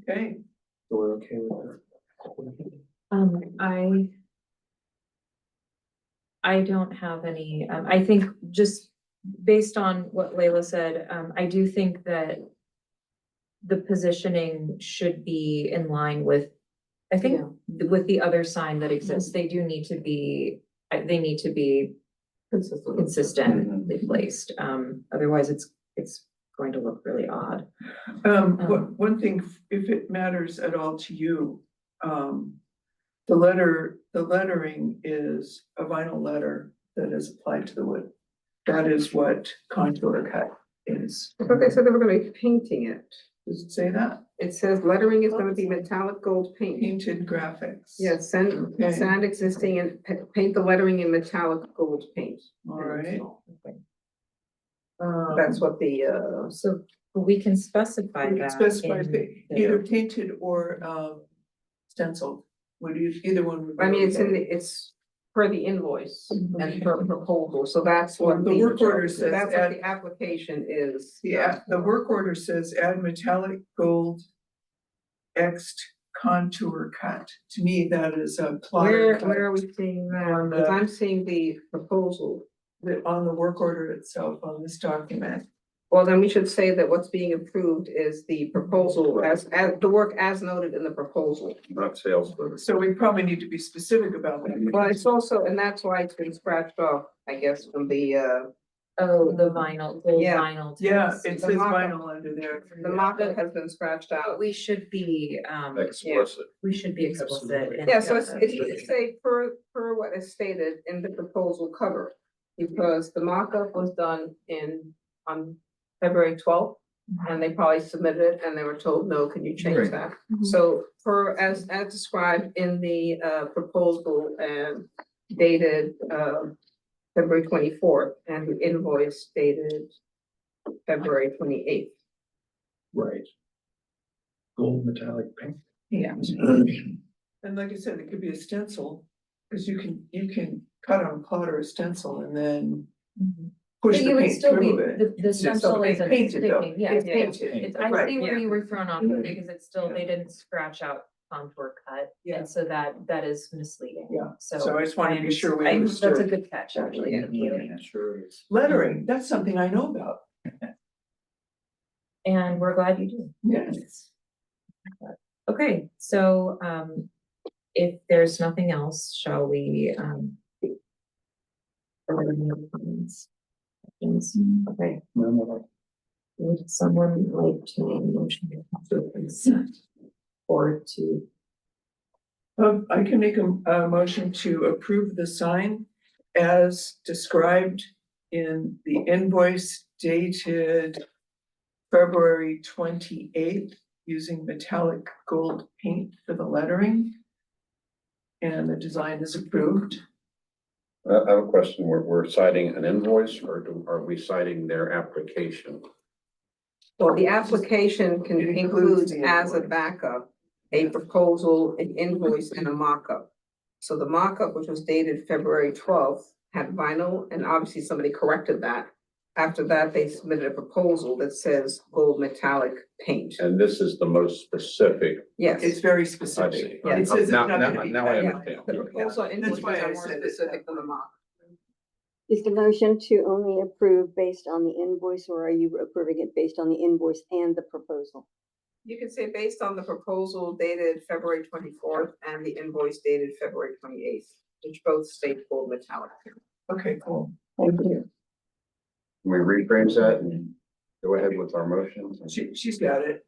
Okay, So we're okay with her. I don't have any, I think just based on what Layla said, I do think that the positioning should be in line with, I think, with the other sign that exists. They do need to be, they need to be consistently placed. Otherwise it's going to look really odd. one thing, if it matters at all to you, the lettering is a vinyl letter that is applied to the wood. That is what contour cut is. I thought they said they were gonna be painting it. Does it say that? It says lettering is gonna be metallic gold paint. Painted graphics. Yes, sand existing and paint the lettering in metallic gold paint. All right. That's what the, So we can specify We that. can specify in the- either painted or stenciled. Would you, either one would be I mean, it's in okay. the, it's per the invoice Okay. and per proposal, so that's Well, what the work order says that's add- what the application is. Yeah, the work order says add metallic gold Xed contour cut. To me, that is a plotter Where cut are we seeing that? On the- Because I'm seeing the proposal. on the work order itself on this document. Well, then we should say that what's being approved is the proposal as the work as noted in the proposal. Not sales, but So we probably need to be specific about that. Well, it's also, and that's why it's been scratched off, I guess, from the Oh, the vinyl, old Yeah. vinyl. Yeah, text. it The says mock-up. vinyl under there. the mock-up has been scratched But out. we should be, explicit. we should be explicit. in- Yeah, so it should say per what is stated in the proposal cover. Because the mock-up was done on February 12th. And they probably submitted it and they were told, no, can you change Right. that? So as described in the proposal and dated February 24th and the invoice dated February 28th. Right. Gold metallic paint. Yeah. And like I said, it could be a stencil, because you can cut on plotter a stencil and then Mhm. push But the you would paint still be, through it. the stencil it's isn't painted though. sticking, yeah. It's Yeah. painted. It's, I Right. see where yeah. you were thrown off, because it's still, they didn't scratch out contour cut, Yeah. and so that is misleading. Yeah. So. So I just wanted to be sure we That's a understood. good catch, actually. Yeah. Sure is. Lettering, that's something I know about. And we're glad you do. Yes. Okay, so, if there's nothing else, shall we, are there any other comments? Questions? Okay, would someone like to make a motion to consent or to, I can make a motion to approve the sign as described in the invoice dated February 28th, using metallic gold paint for the lettering. And the design is approved. I have a question. We're citing an invoice or are we citing their application? Well, the application can It includes include the as a invoice. backup, a proposal, an invoice and a mock-up. So the mock-up, which was dated February 12th, had vinyl and obviously somebody corrected that. After that, they submitted a proposal that says gold metallic paint. And this is the most specific. Yes. It's very I see. specific. Yeah. It says it's Now, not now, gonna be now I cut. understand. The proposal and That's invoice why I are more said it. specific than the mock. Is the motion to only approve based on the invoice, or are you approving it based on the invoice and the proposal? You can say based on the proposal dated February 24th and the invoice dated February 28th, which both state gold metallic. Okay, cool. Thank you. Can we rephrase that and go ahead with our motions? She's got it.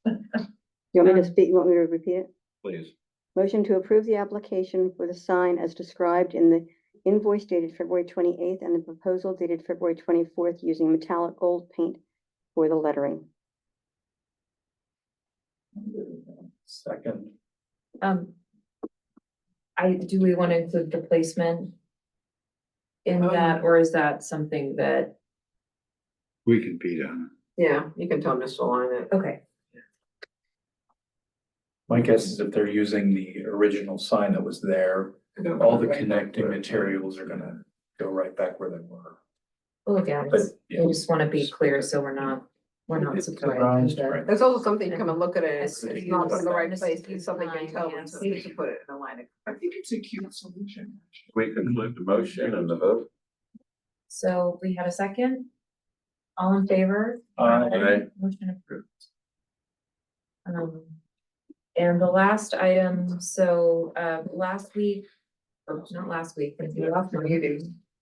You want me to speak, you want me to repeat it? Please. Motion to approve the application for the sign as described in the invoice dated February 28th and the proposal dated February 24th using metallic gold paint for the lettering. Second, Do we want to include the placement in that, or is that something that, We can beat on Yeah, you can tell them just to align it. okay, my guess is if they're using the original sign that was there, all the connecting materials are gonna go right back where they were. we'll look at But, it. yeah. We just want to be clear, so we're not surprised. Right. There's also something to come and look at it, Yes, it's not in the right yes, place, yes, it's something you can tell them yes. to put it in a line. I think it's a cute solution. We conclude the motion and the vote. So we had a second? All in favor? Aye. Motion approved. And the last item, so, last week, or not last week, but the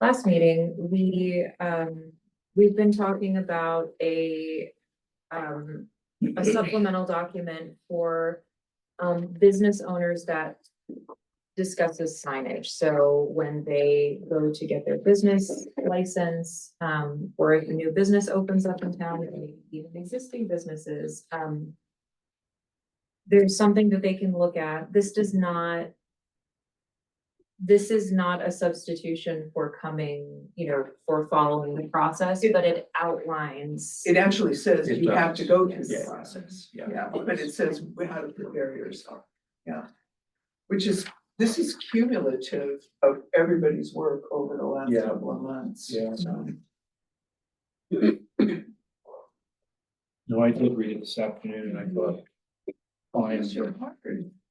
last meeting, we've been talking about a supplemental document for, business owners that discusses signage. So when they go to get their business license, or if a new business opens up in town, and even existing businesses, there's something that they can look at. This is not a substitution for coming, for following the process, but it outlines. It actually says It you have to does. go through the Yeah. process. Yeah. Yeah, but it says how to prepare yourself. Yeah. This is cumulative of everybody's work over the last Yeah. couple of months. Yeah. So, No, I did read it this afternoon and I thought, fine, bless your heart.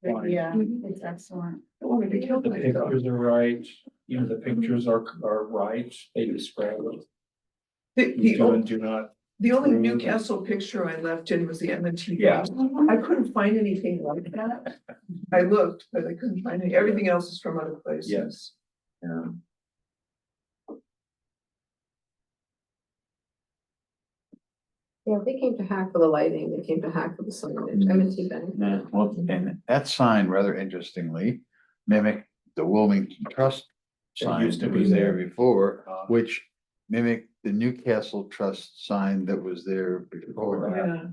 fine. Yeah, it's excellent. I wanted to kill The myself. pictures are right, the pictures are right, they describe it. The, Do the, and do not. the only approve. Newcastle picture I left in was the M&T. Yeah. I couldn't find anything like that. I looked, but I couldn't find any. Everything else is from other places. Yes. Yeah. Yeah, they came to hack for the lighting, they came to hack for the signage, M&T Bank. Yeah, well, and that sign, rather interestingly, mimicked the Wilmington Trust It sign used to that be was there there. before, Uh, which mimicked the Newcastle Trust sign that was there before. Yeah.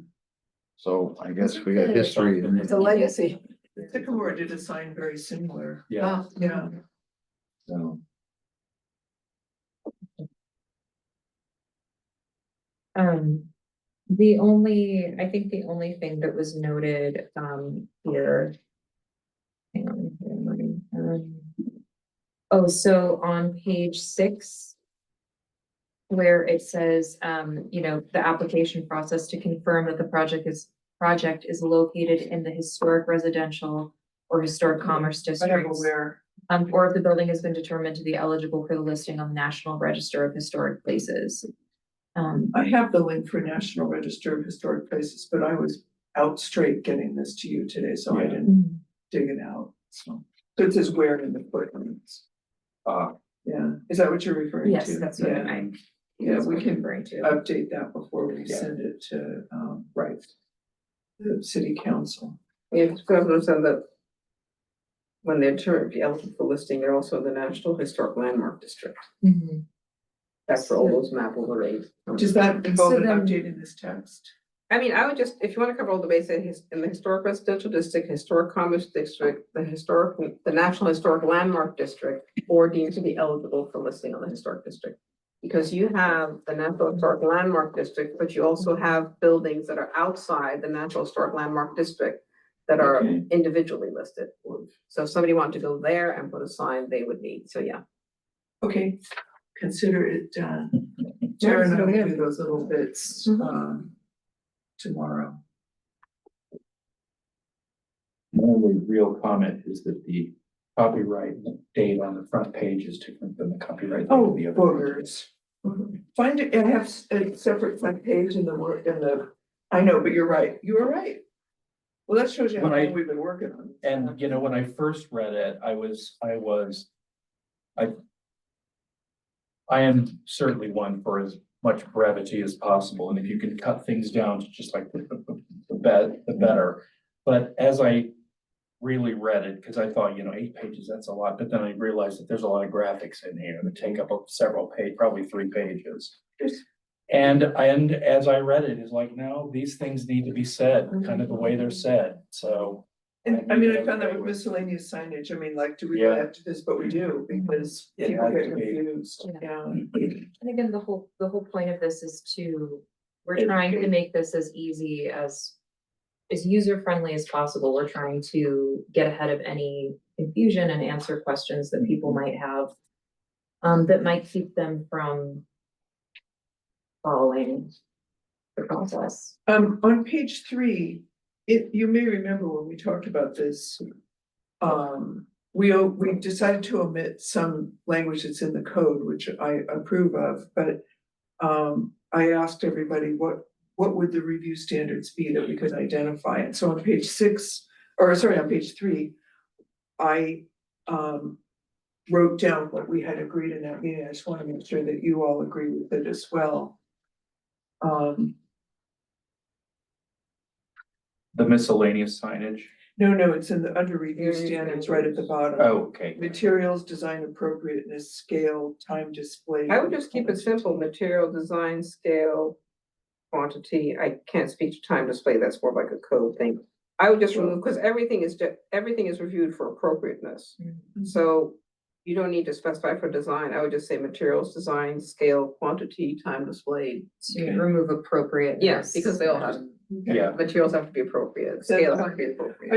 So I guess we got history. in It's a it. legacy. Sycamore did a sign very similar. Yeah, Yeah. So. I think the only thing that was noted, here. Hang on. Oh, so on page 6. Where it says, the application process to confirm that the project is located in the historic residential or historic commerce districts. Where, Or if the building has been determined to be eligible for the listing on the National Register of Historic Places. I have the link for National Register of Historic Places, but I was out straight getting this to you today, so I Yeah. didn't dig it out. So it says where in the footnotes. Ah, Yeah, is that what you're referring to? Yes, that's what Yeah. Yeah, we can referring to. update that before we Yeah. send it to, right. The city council. Yeah, because Governor said that when they're be eligible for listing, they're also in the National Historic Landmark District. Mhm. That's where all those map overlays. Does that involve So an then- update in this text? I mean, I would just, if you want to cover all the bases, in the historic residential district, historic commerce district, the National Historic Landmark District, or deemed to be eligible for listing on the historic district. Because you have the National Historic Landmark District, but you also have buildings that are outside the National Historic Landmark District that are Okay. individually listed. So if somebody wanted to go there and put a sign, they would need, so yeah. Okay, consider it done. Jared and I will do those little bits, tomorrow. my only real comment is that the copyright date on the front page is different than the copyright date Oh, of the other. boogers. Find it, and have a separate front page in the work, in the, I know, but you're right, you are right. Well, that shows you how When I- long we've been working on it. And, you know, when I first read it, I am certainly one for as much brevity as possible, and if you can cut things down to just like the better. But as I really read it, because I thought, 8 pages, that's a lot, but then I realized that there's a lot of graphics in here that take up several pages, probably 3 pages. And as I read it, it's like, no, these things need to be said, kind of the way they're said, so. And I mean, I found that with miscellaneous signage, I mean, like, do we really have to this, but we do, because It people has get to be. confused, yeah. And again, the whole point of this is we're trying to make this as easy as user friendly as possible. We're trying to get ahead of any confusion and answer questions that people might have. That might keep them from following the process. On page 3, you may remember when we talked about this. We decided to omit some language that's in the code, which I approve of, but I asked everybody what would the review standards be that we could identify, and so on page 3, I wrote down what we had agreed in that meeting. I just want to make sure that you all agree with it as well. The miscellaneous signage. No, it's in the under review standards right at the bottom. Oh, okay. Materials, design appropriateness, scale, time display. I would just keep it simple, material, design, scale, quantity. I can't speak to time display, that's more like a code thing. I would just remove, because everything is reviewed for appropriateness. So you don't need to specify for design. I would just say materials, design, scale, quantity, time displayed. So you remove appropriate. Yes, because they all have, Yeah. materials have to be appropriate, scales have to be appropriate.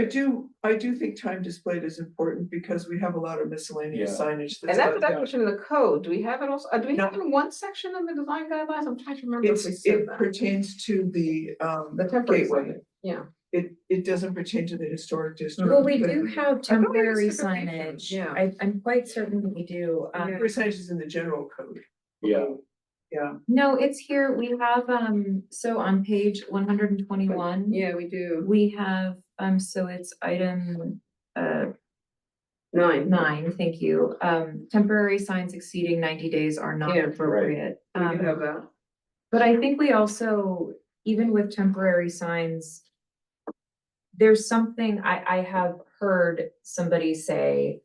I do think time displayed is important because we have a lot of miscellaneous Yeah. signage. And that's a got that. definition in the code. Do we have it also, do we have it in one section of the design guidelines? I'm trying to remember if we said It that. pertains to the temporary gateway. sign. Yeah. It doesn't pertain to the historic district. Well, we but do have temporary signage. Yeah. I'm quite certain that we do. Temporary signage is in the general code. Yeah. Yeah, No, it's here. We have, so on page 121. Yeah, we do. We have, so it's item, 9. 9, thank you. Temporary signs exceeding 90 days are not Yeah, appropriate. We do have that. But I think we also, even with temporary signs, there's something I have heard somebody say,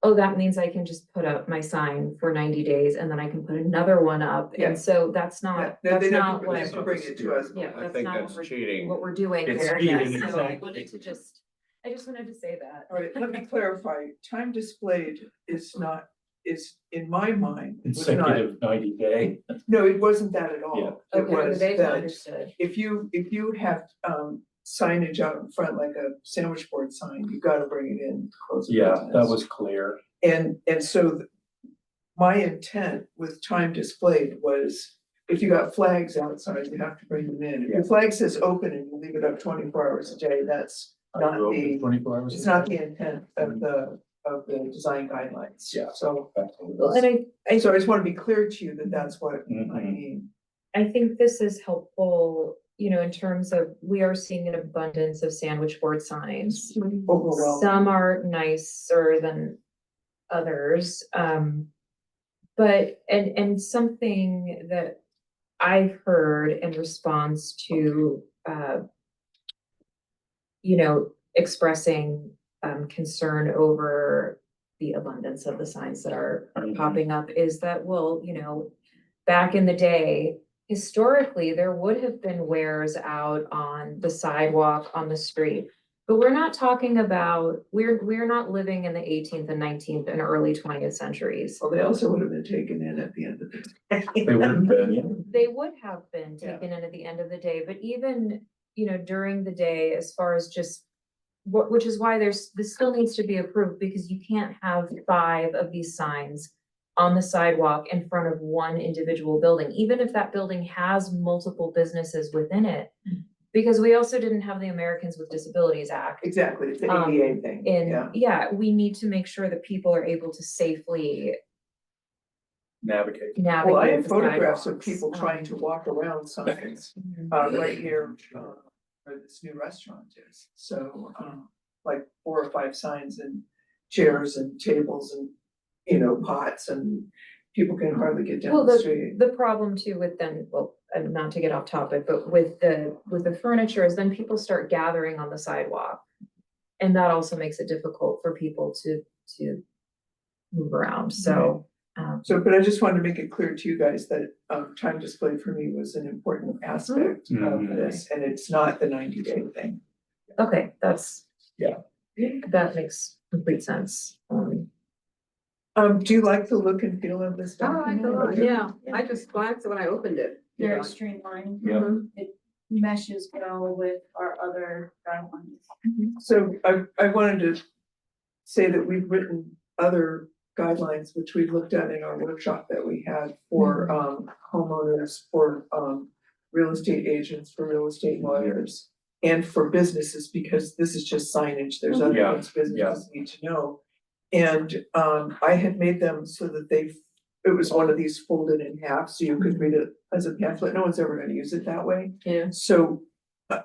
oh, that means I can just put up my sign for 90 days and then I can put another one up. Yeah. And so that's not, they that's have not to what, bring it to us. yeah, I that's think not that's what cheating. we're doing It's here. cheating, Yes, so exactly. we need to just, I just wanted to say that. All right, let me clarify. Time displayed is in my mind, was not, Consecutive 90-day. no, it wasn't that at Yeah. all. It Okay, was they that understood. if you have signage out in front, like a sandwich board sign, you gotta bring it in, close the Yeah, business. that was clear. And so my intent with time displayed was, if you got flags outside, you have to bring them in. If your flag says open and you leave it up 24 hours a day, that's not Are you the, open 24 hours? it's not the intent of the design guidelines. Yeah. So, Well, and so I just want to be clear to you that that's what I Mhm. mean. I think this is helpful, in terms of, we are seeing an abundance of sandwich board signs. Overwhelming. Some are nicer than others, but, and something that I've heard in response to, expressing, concern over the abundance of the signs that are popping up is that, well, back in the day, historically, there would have been wares out on the sidewalk, on the street. But we're not talking about, we're not living in the 18th and 19th and early 20th centuries. Well, they also would have been taken in at the end of the day. They would have been, yeah. They would have been Yeah. taken in at the end of the day, but even, during the day, as far as just which is why this still needs to be approved, because you can't have 5 of these signs on the sidewalk in front of one individual building, even if that building has multiple businesses within it. Because we also didn't have the Americans with Disabilities Act. Exactly, it's the Um, ADA thing, yeah. And yeah, we need to make sure that people are able to safely Navigate. navigate. Well, I have the photographs of sidewalks. people trying to walk around signs, right here, where this new restaurant is. So, like 4 or 5 signs and chairs and tables and, pots and people can hardly get Well, down the street. the problem too with then, well, and not to get off topic, but with the furniture is then people start gathering on the sidewalk. And that also makes it difficult for people to move around, so. So, but I just wanted to make it clear to you guys that, time display for me was an important aspect of Mhm. this, and it's not the 90-day thing. Okay, that's. Yeah. That makes complete sense. Do you like the look and feel of this Oh, I document? thought, yeah, I just glanced when I opened it. you Very know. streamlined. Yeah. It meshes well with our other guidelines. So I wanted to say that we've written other guidelines, which we looked at in our workshop that we had for homeowners, for real estate agents, for real estate lawyers, and for businesses, because this is just signage. There's other Yeah, things businesses need to know. And I had made them so that it was one of these folded in half, so you could read it as a pamphlet. No one's ever gonna use it that way. Yeah. So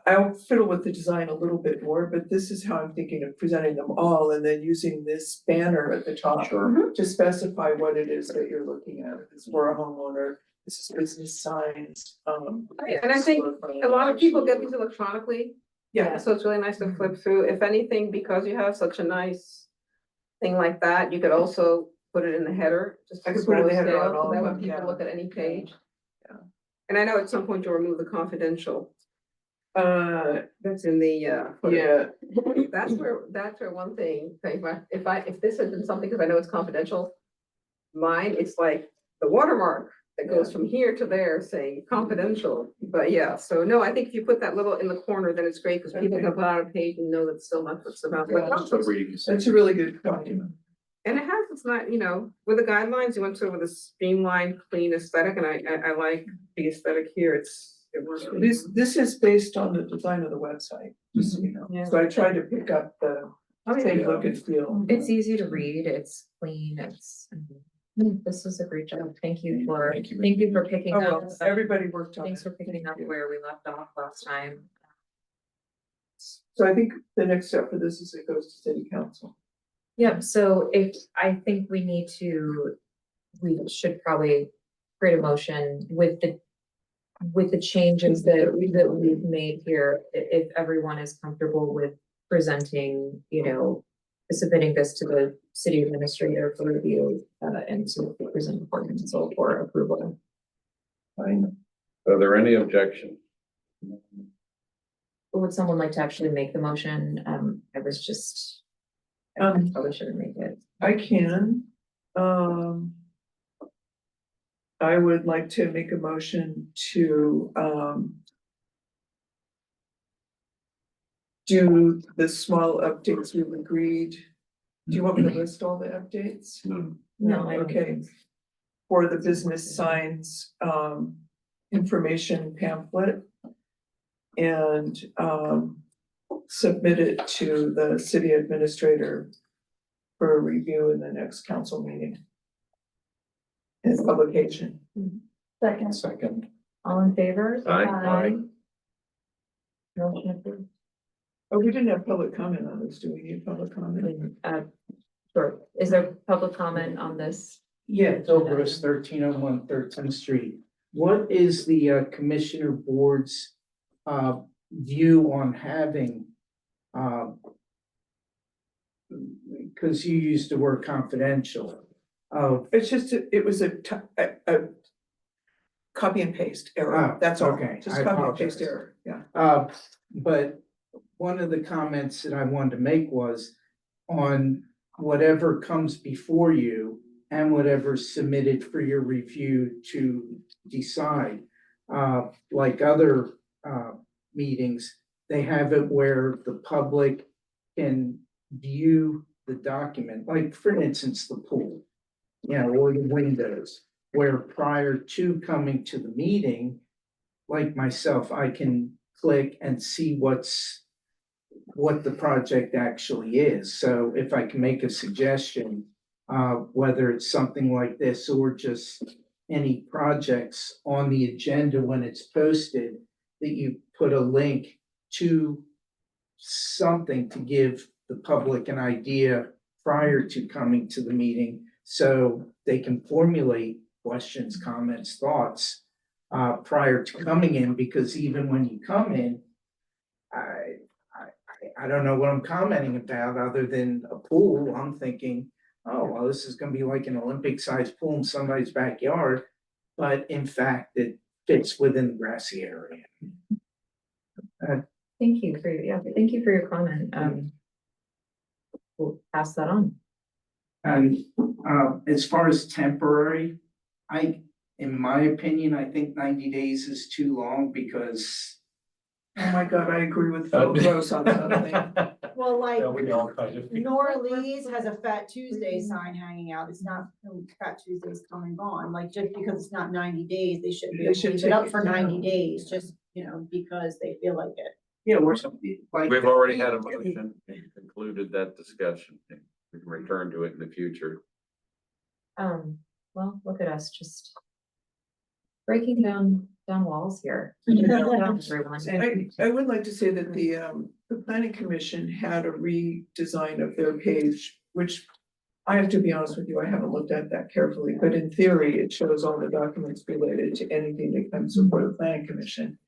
I'll fiddle with the design a little bit more, but this is how I'm thinking of presenting them all, and then using this banner at the top to specify what it is that you're looking at. If it's for a homeowner, this is business signs. And I think a lot of people get these electronically. Yeah, So it's really nice to flip through. If anything, because you have such a nice thing like that, you could also put it in the header, just I to could put it in small the header scale, on so all that of when them, people yeah. look at any page. Yeah. And I know at some point you'll remove the confidential, uh, that's in the, footer. yeah, That's where one thing, if this had been something, because I know it's confidential, mine, it's like the watermark that goes from here to there saying confidential, but yeah, so no, I think if you put that little in the corner, then it's great, because people Okay. can put out a page and know that so much what's about. Yeah. But that's a really good document. and it has, it's not, with the guidelines, you went to with a streamlined, clean aesthetic, and I like the aesthetic here, it works. really This is based on the design of the website, just so you know. Yeah. So I tried to pick up the well. same Yeah. look and feel. It's easy to read, it's clean, this was a great job. Thank you for picking Oh, up. well, everybody worked on it. Thanks for picking up where we left off last time. So I think the next step for this is it goes to city council. Yep, so I think we should probably create a motion with the changes that we've made here. If everyone is comfortable with presenting, submitting this to the city administrator for review, and to present the board council for approval. Fine. Are there any objections? Would someone like to actually make the motion? I was just. Probably shouldn't make it. I can, I would like to make a motion to, do the small updates we've agreed. Do you want me to list all the updates? No, I don't Okay. think so. For the business signs, information pamphlet. And, submit it to the city administrator for a review in the next council meeting. And publication. Second. All in favor? Aye. Motion approved. Oh, we didn't have public comment on this. Do we need public comment? Sure. Is there public comment on this? Yeah, it's over us 1301 13th Street. What is the commissioner board's view on having because you used the word confidential of It's just, it was a copy and paste error. Ah, That's all. okay. Just I copy and paste apologize. error, yeah. But one of the comments that I wanted to make was on whatever comes before you and whatever's submitted for your review to decide. Like other meetings, they have it where the public can view the document, like for instance, the pool, or the windows, where prior to coming to the meeting, like myself, I can click and see what the project actually is. So if I can make a suggestion, whether it's something like this or just any projects on the agenda when it's posted, that you put a link to something to give the public an idea prior to coming to the meeting, so they can formulate questions, comments, thoughts prior to coming in, because even when you come in, I don't know what I'm commenting about other than a pool. I'm thinking, oh, well, this is gonna be like an Olympic-sized pool in somebody's backyard. But in fact, it fits within the grassy area. Thank you for, thank you for your comment. We'll pass that on. And as far as temporary, in my opinion, I think 90 days is too long because Oh my God, I agree with Phil Gross on something. Well, like, Yeah, we all kind of. Nora Lee's has a Fat Tuesday sign hanging out. It's not, Fat Tuesday's come and gone. Like, just because it's not 90 days, they shouldn't be They able to should leave it up take for it 90 down. days, just, because they feel like it. yeah, or something like. We've already had a motion and concluded that discussion. We can return to it in the future. Well, look at us just breaking down walls here. Everyone. I would like to say that the planning commission had a redesign of their page, which I have to be honest with you, I haven't looked at that carefully, but in theory, it shows all the documents related to anything that comes before the planning commission.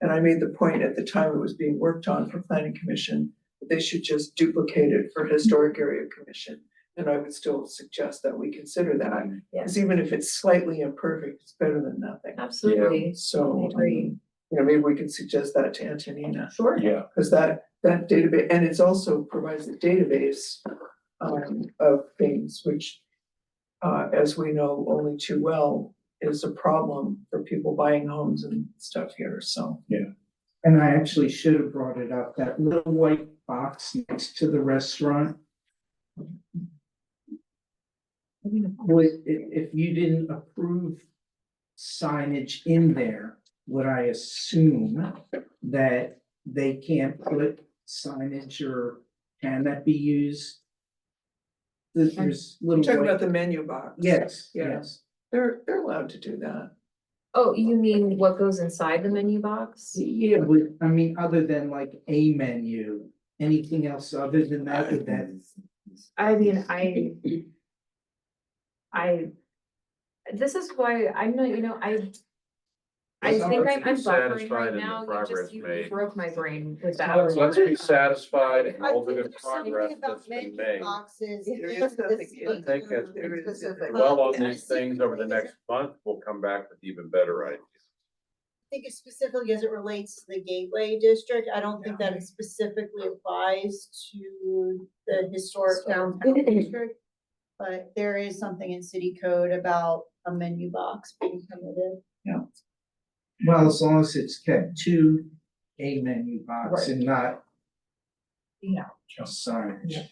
And I made the point at the time it was being worked on for planning commission, that they should just duplicate it for historic area commission. And I would still suggest that we consider that, because even if it's slightly imperfect, it's better than nothing. Absolutely. So, I agree. maybe we can suggest that to Antonina, Sure. Yeah, because that database, and it's also provides a database of things which, as we know only too well, is a problem for people buying homes and stuff here, so. And I actually should have brought it up, that little white box next to the restaurant. If you didn't approve signage in there, would I assume that they can't put signage, or can that be used? There's We're little talking about white, the menu box. yes, Yeah. yes. They're allowed to do that. Oh, you mean what goes inside the menu box? Yeah, but I mean, other than like a menu, anything else other than that, would that? I mean, this is why I'm not, I think Let's I'm be buffering satisfied right in the now. progress You made. broke my brain with that. Let's be satisfied and I all the think good there's something progress about that's been menu made. boxes. There in is nothing this in I think as There we is- specific. dwell on Yeah. these things over the next month, we'll come back with even better ideas. I think it specifically as it relates to the Gateway District, I don't think that it specifically applies to the historic downtown district. But there is something in city code about a menu box being permitted. Well, as long as it's kept to a menu box and not just signage.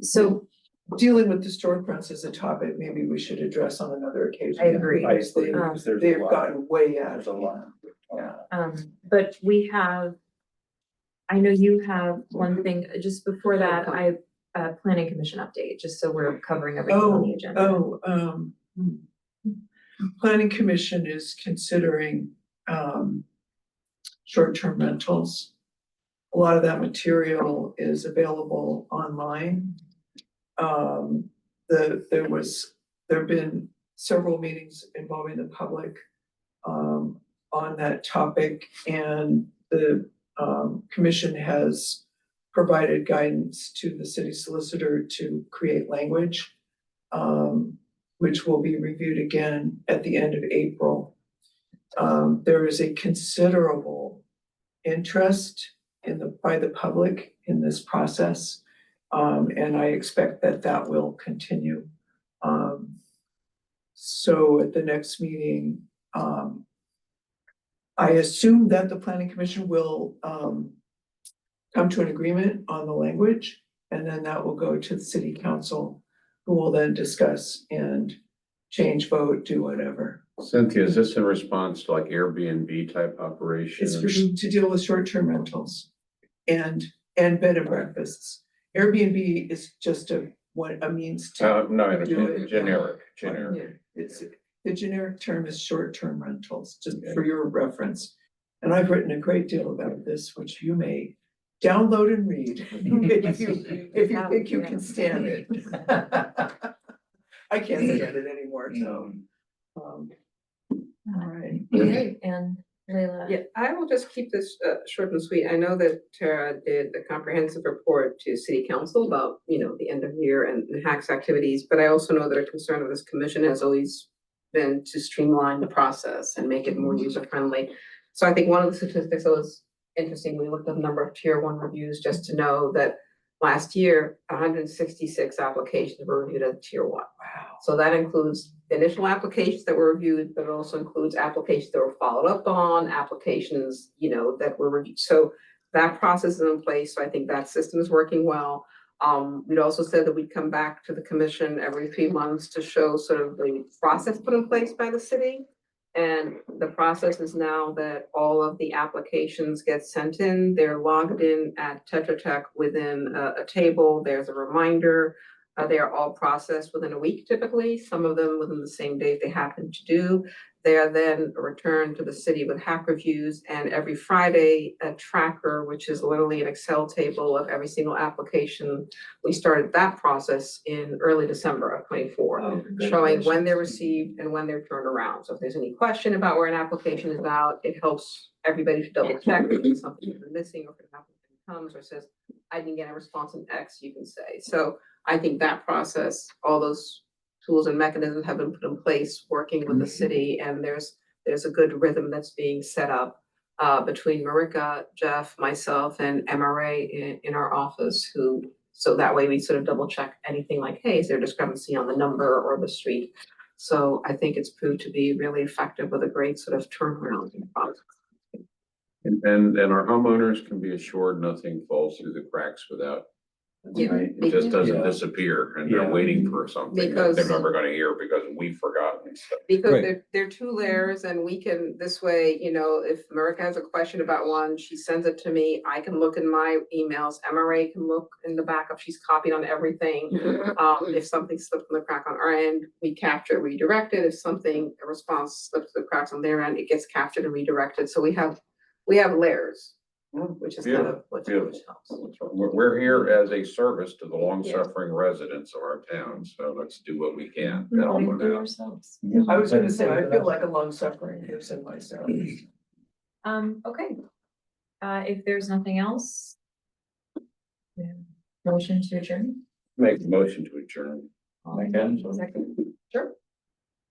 So Dealing with the storefronts as a topic, maybe we should address on another occasion. I agree. Because they, because there's a they've lot. gotten way out There's a of lot. hand. Yeah. but we have, I know you have one thing, just before that, planning commission update, just so we're covering everything on the agenda. Planning commission is considering, short-term rentals. A lot of that material is available online. There have been several meetings involving the public, on that topic, and the, commission has provided guidance to the city solicitor to create language, which will be reviewed again at the end of April. There is a considerable interest by the public in this process, and I expect that will continue. So at the next meeting, I assume that the planning commission will come to an agreement on the language, and then that will go to the city council, who will then discuss and change, vote, do whatever. Cynthia, is this in response to like Airbnb type operation? It's to deal with short-term rentals and bed and breakfasts. Airbnb is just a means to. No, I do understand, it. generic. It's, the generic term is short-term rentals, just for your reference. And I've written a great deal about this, which you may download and read if you think you can stand it. I can't stand it anymore, so. All right. Okay, and Leila. Yeah, I will just keep this short and sweet. I know that Tara did a comprehensive report to city council about, the end of year and HACS activities, but I also know that a concern of this commission has always been to streamline the process and make it more user friendly. So I think one of the statistics that was interesting, we looked at the number of tier 1 reviews just to know that last year, 166 applications were reviewed as tier 1. Wow. So that includes initial applications that were reviewed, but it also includes applications that were followed up on, applications, that were reviewed. So that process is in place. So I think that system is working well. We'd also said that we'd come back to the commission every 3 months to show sort of the process put in place by the city. And the process is now that all of the applications get sent in, they're logged in at Tetra Tech within a table, there's a reminder. They are all processed within a week typically, some of them within the same day if they happen to do. They are then returned to the city with hack reviews, and every Friday, a tracker, which is literally an Excel table of every single application. We started that process in early December of 24, showing when they're received and when they're turned around. So if there's any question about where an application is out, it helps everybody to double check if there's something that's missing, or if an applicant comes or says, I didn't get a response in X, you can say. So I think that process, all those tools and mechanisms have been put in place working with the city, and there's a good rhythm that's being set up between Marika, Jeff, myself, and MRA in our office, so that way we sort of double check anything like, hey, is there discrepancy on the number or the street? So I think it's proved to be really effective with a great sort of turnaround in the process. And our homeowners can be assured nothing falls through the cracks without, Yeah, it just doesn't disappear, and they're Yeah. waiting for something that Because- they're never gonna hear because we've forgotten stuff. Because Right. they're 2 layers, and we can, this way, if Marika has a question about one, she sends it to me, I can look in my emails, MRA can look in the backup, she's copied on everything. If something slipped from the crack on our end, we capture, redirect it, if a response slips through the cracks on their end, it gets captured and redirected, so we have layers, which is kind of what Beautiful. helps. We're here as a service to the long-suffering residents of our town, so let's do what we can to help them Do out. ourselves. I was gonna say, I feel like a long suffering person myself. Okay. If there's nothing else. Motion to adjourn. Make the motion to adjourn. Second. Sure.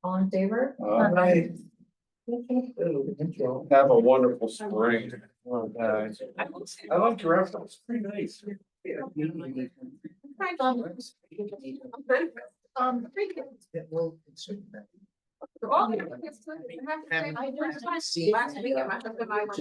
All in favor? Right. Have a wonderful spring. I like your reference, pretty nice. Last week, my husband and I went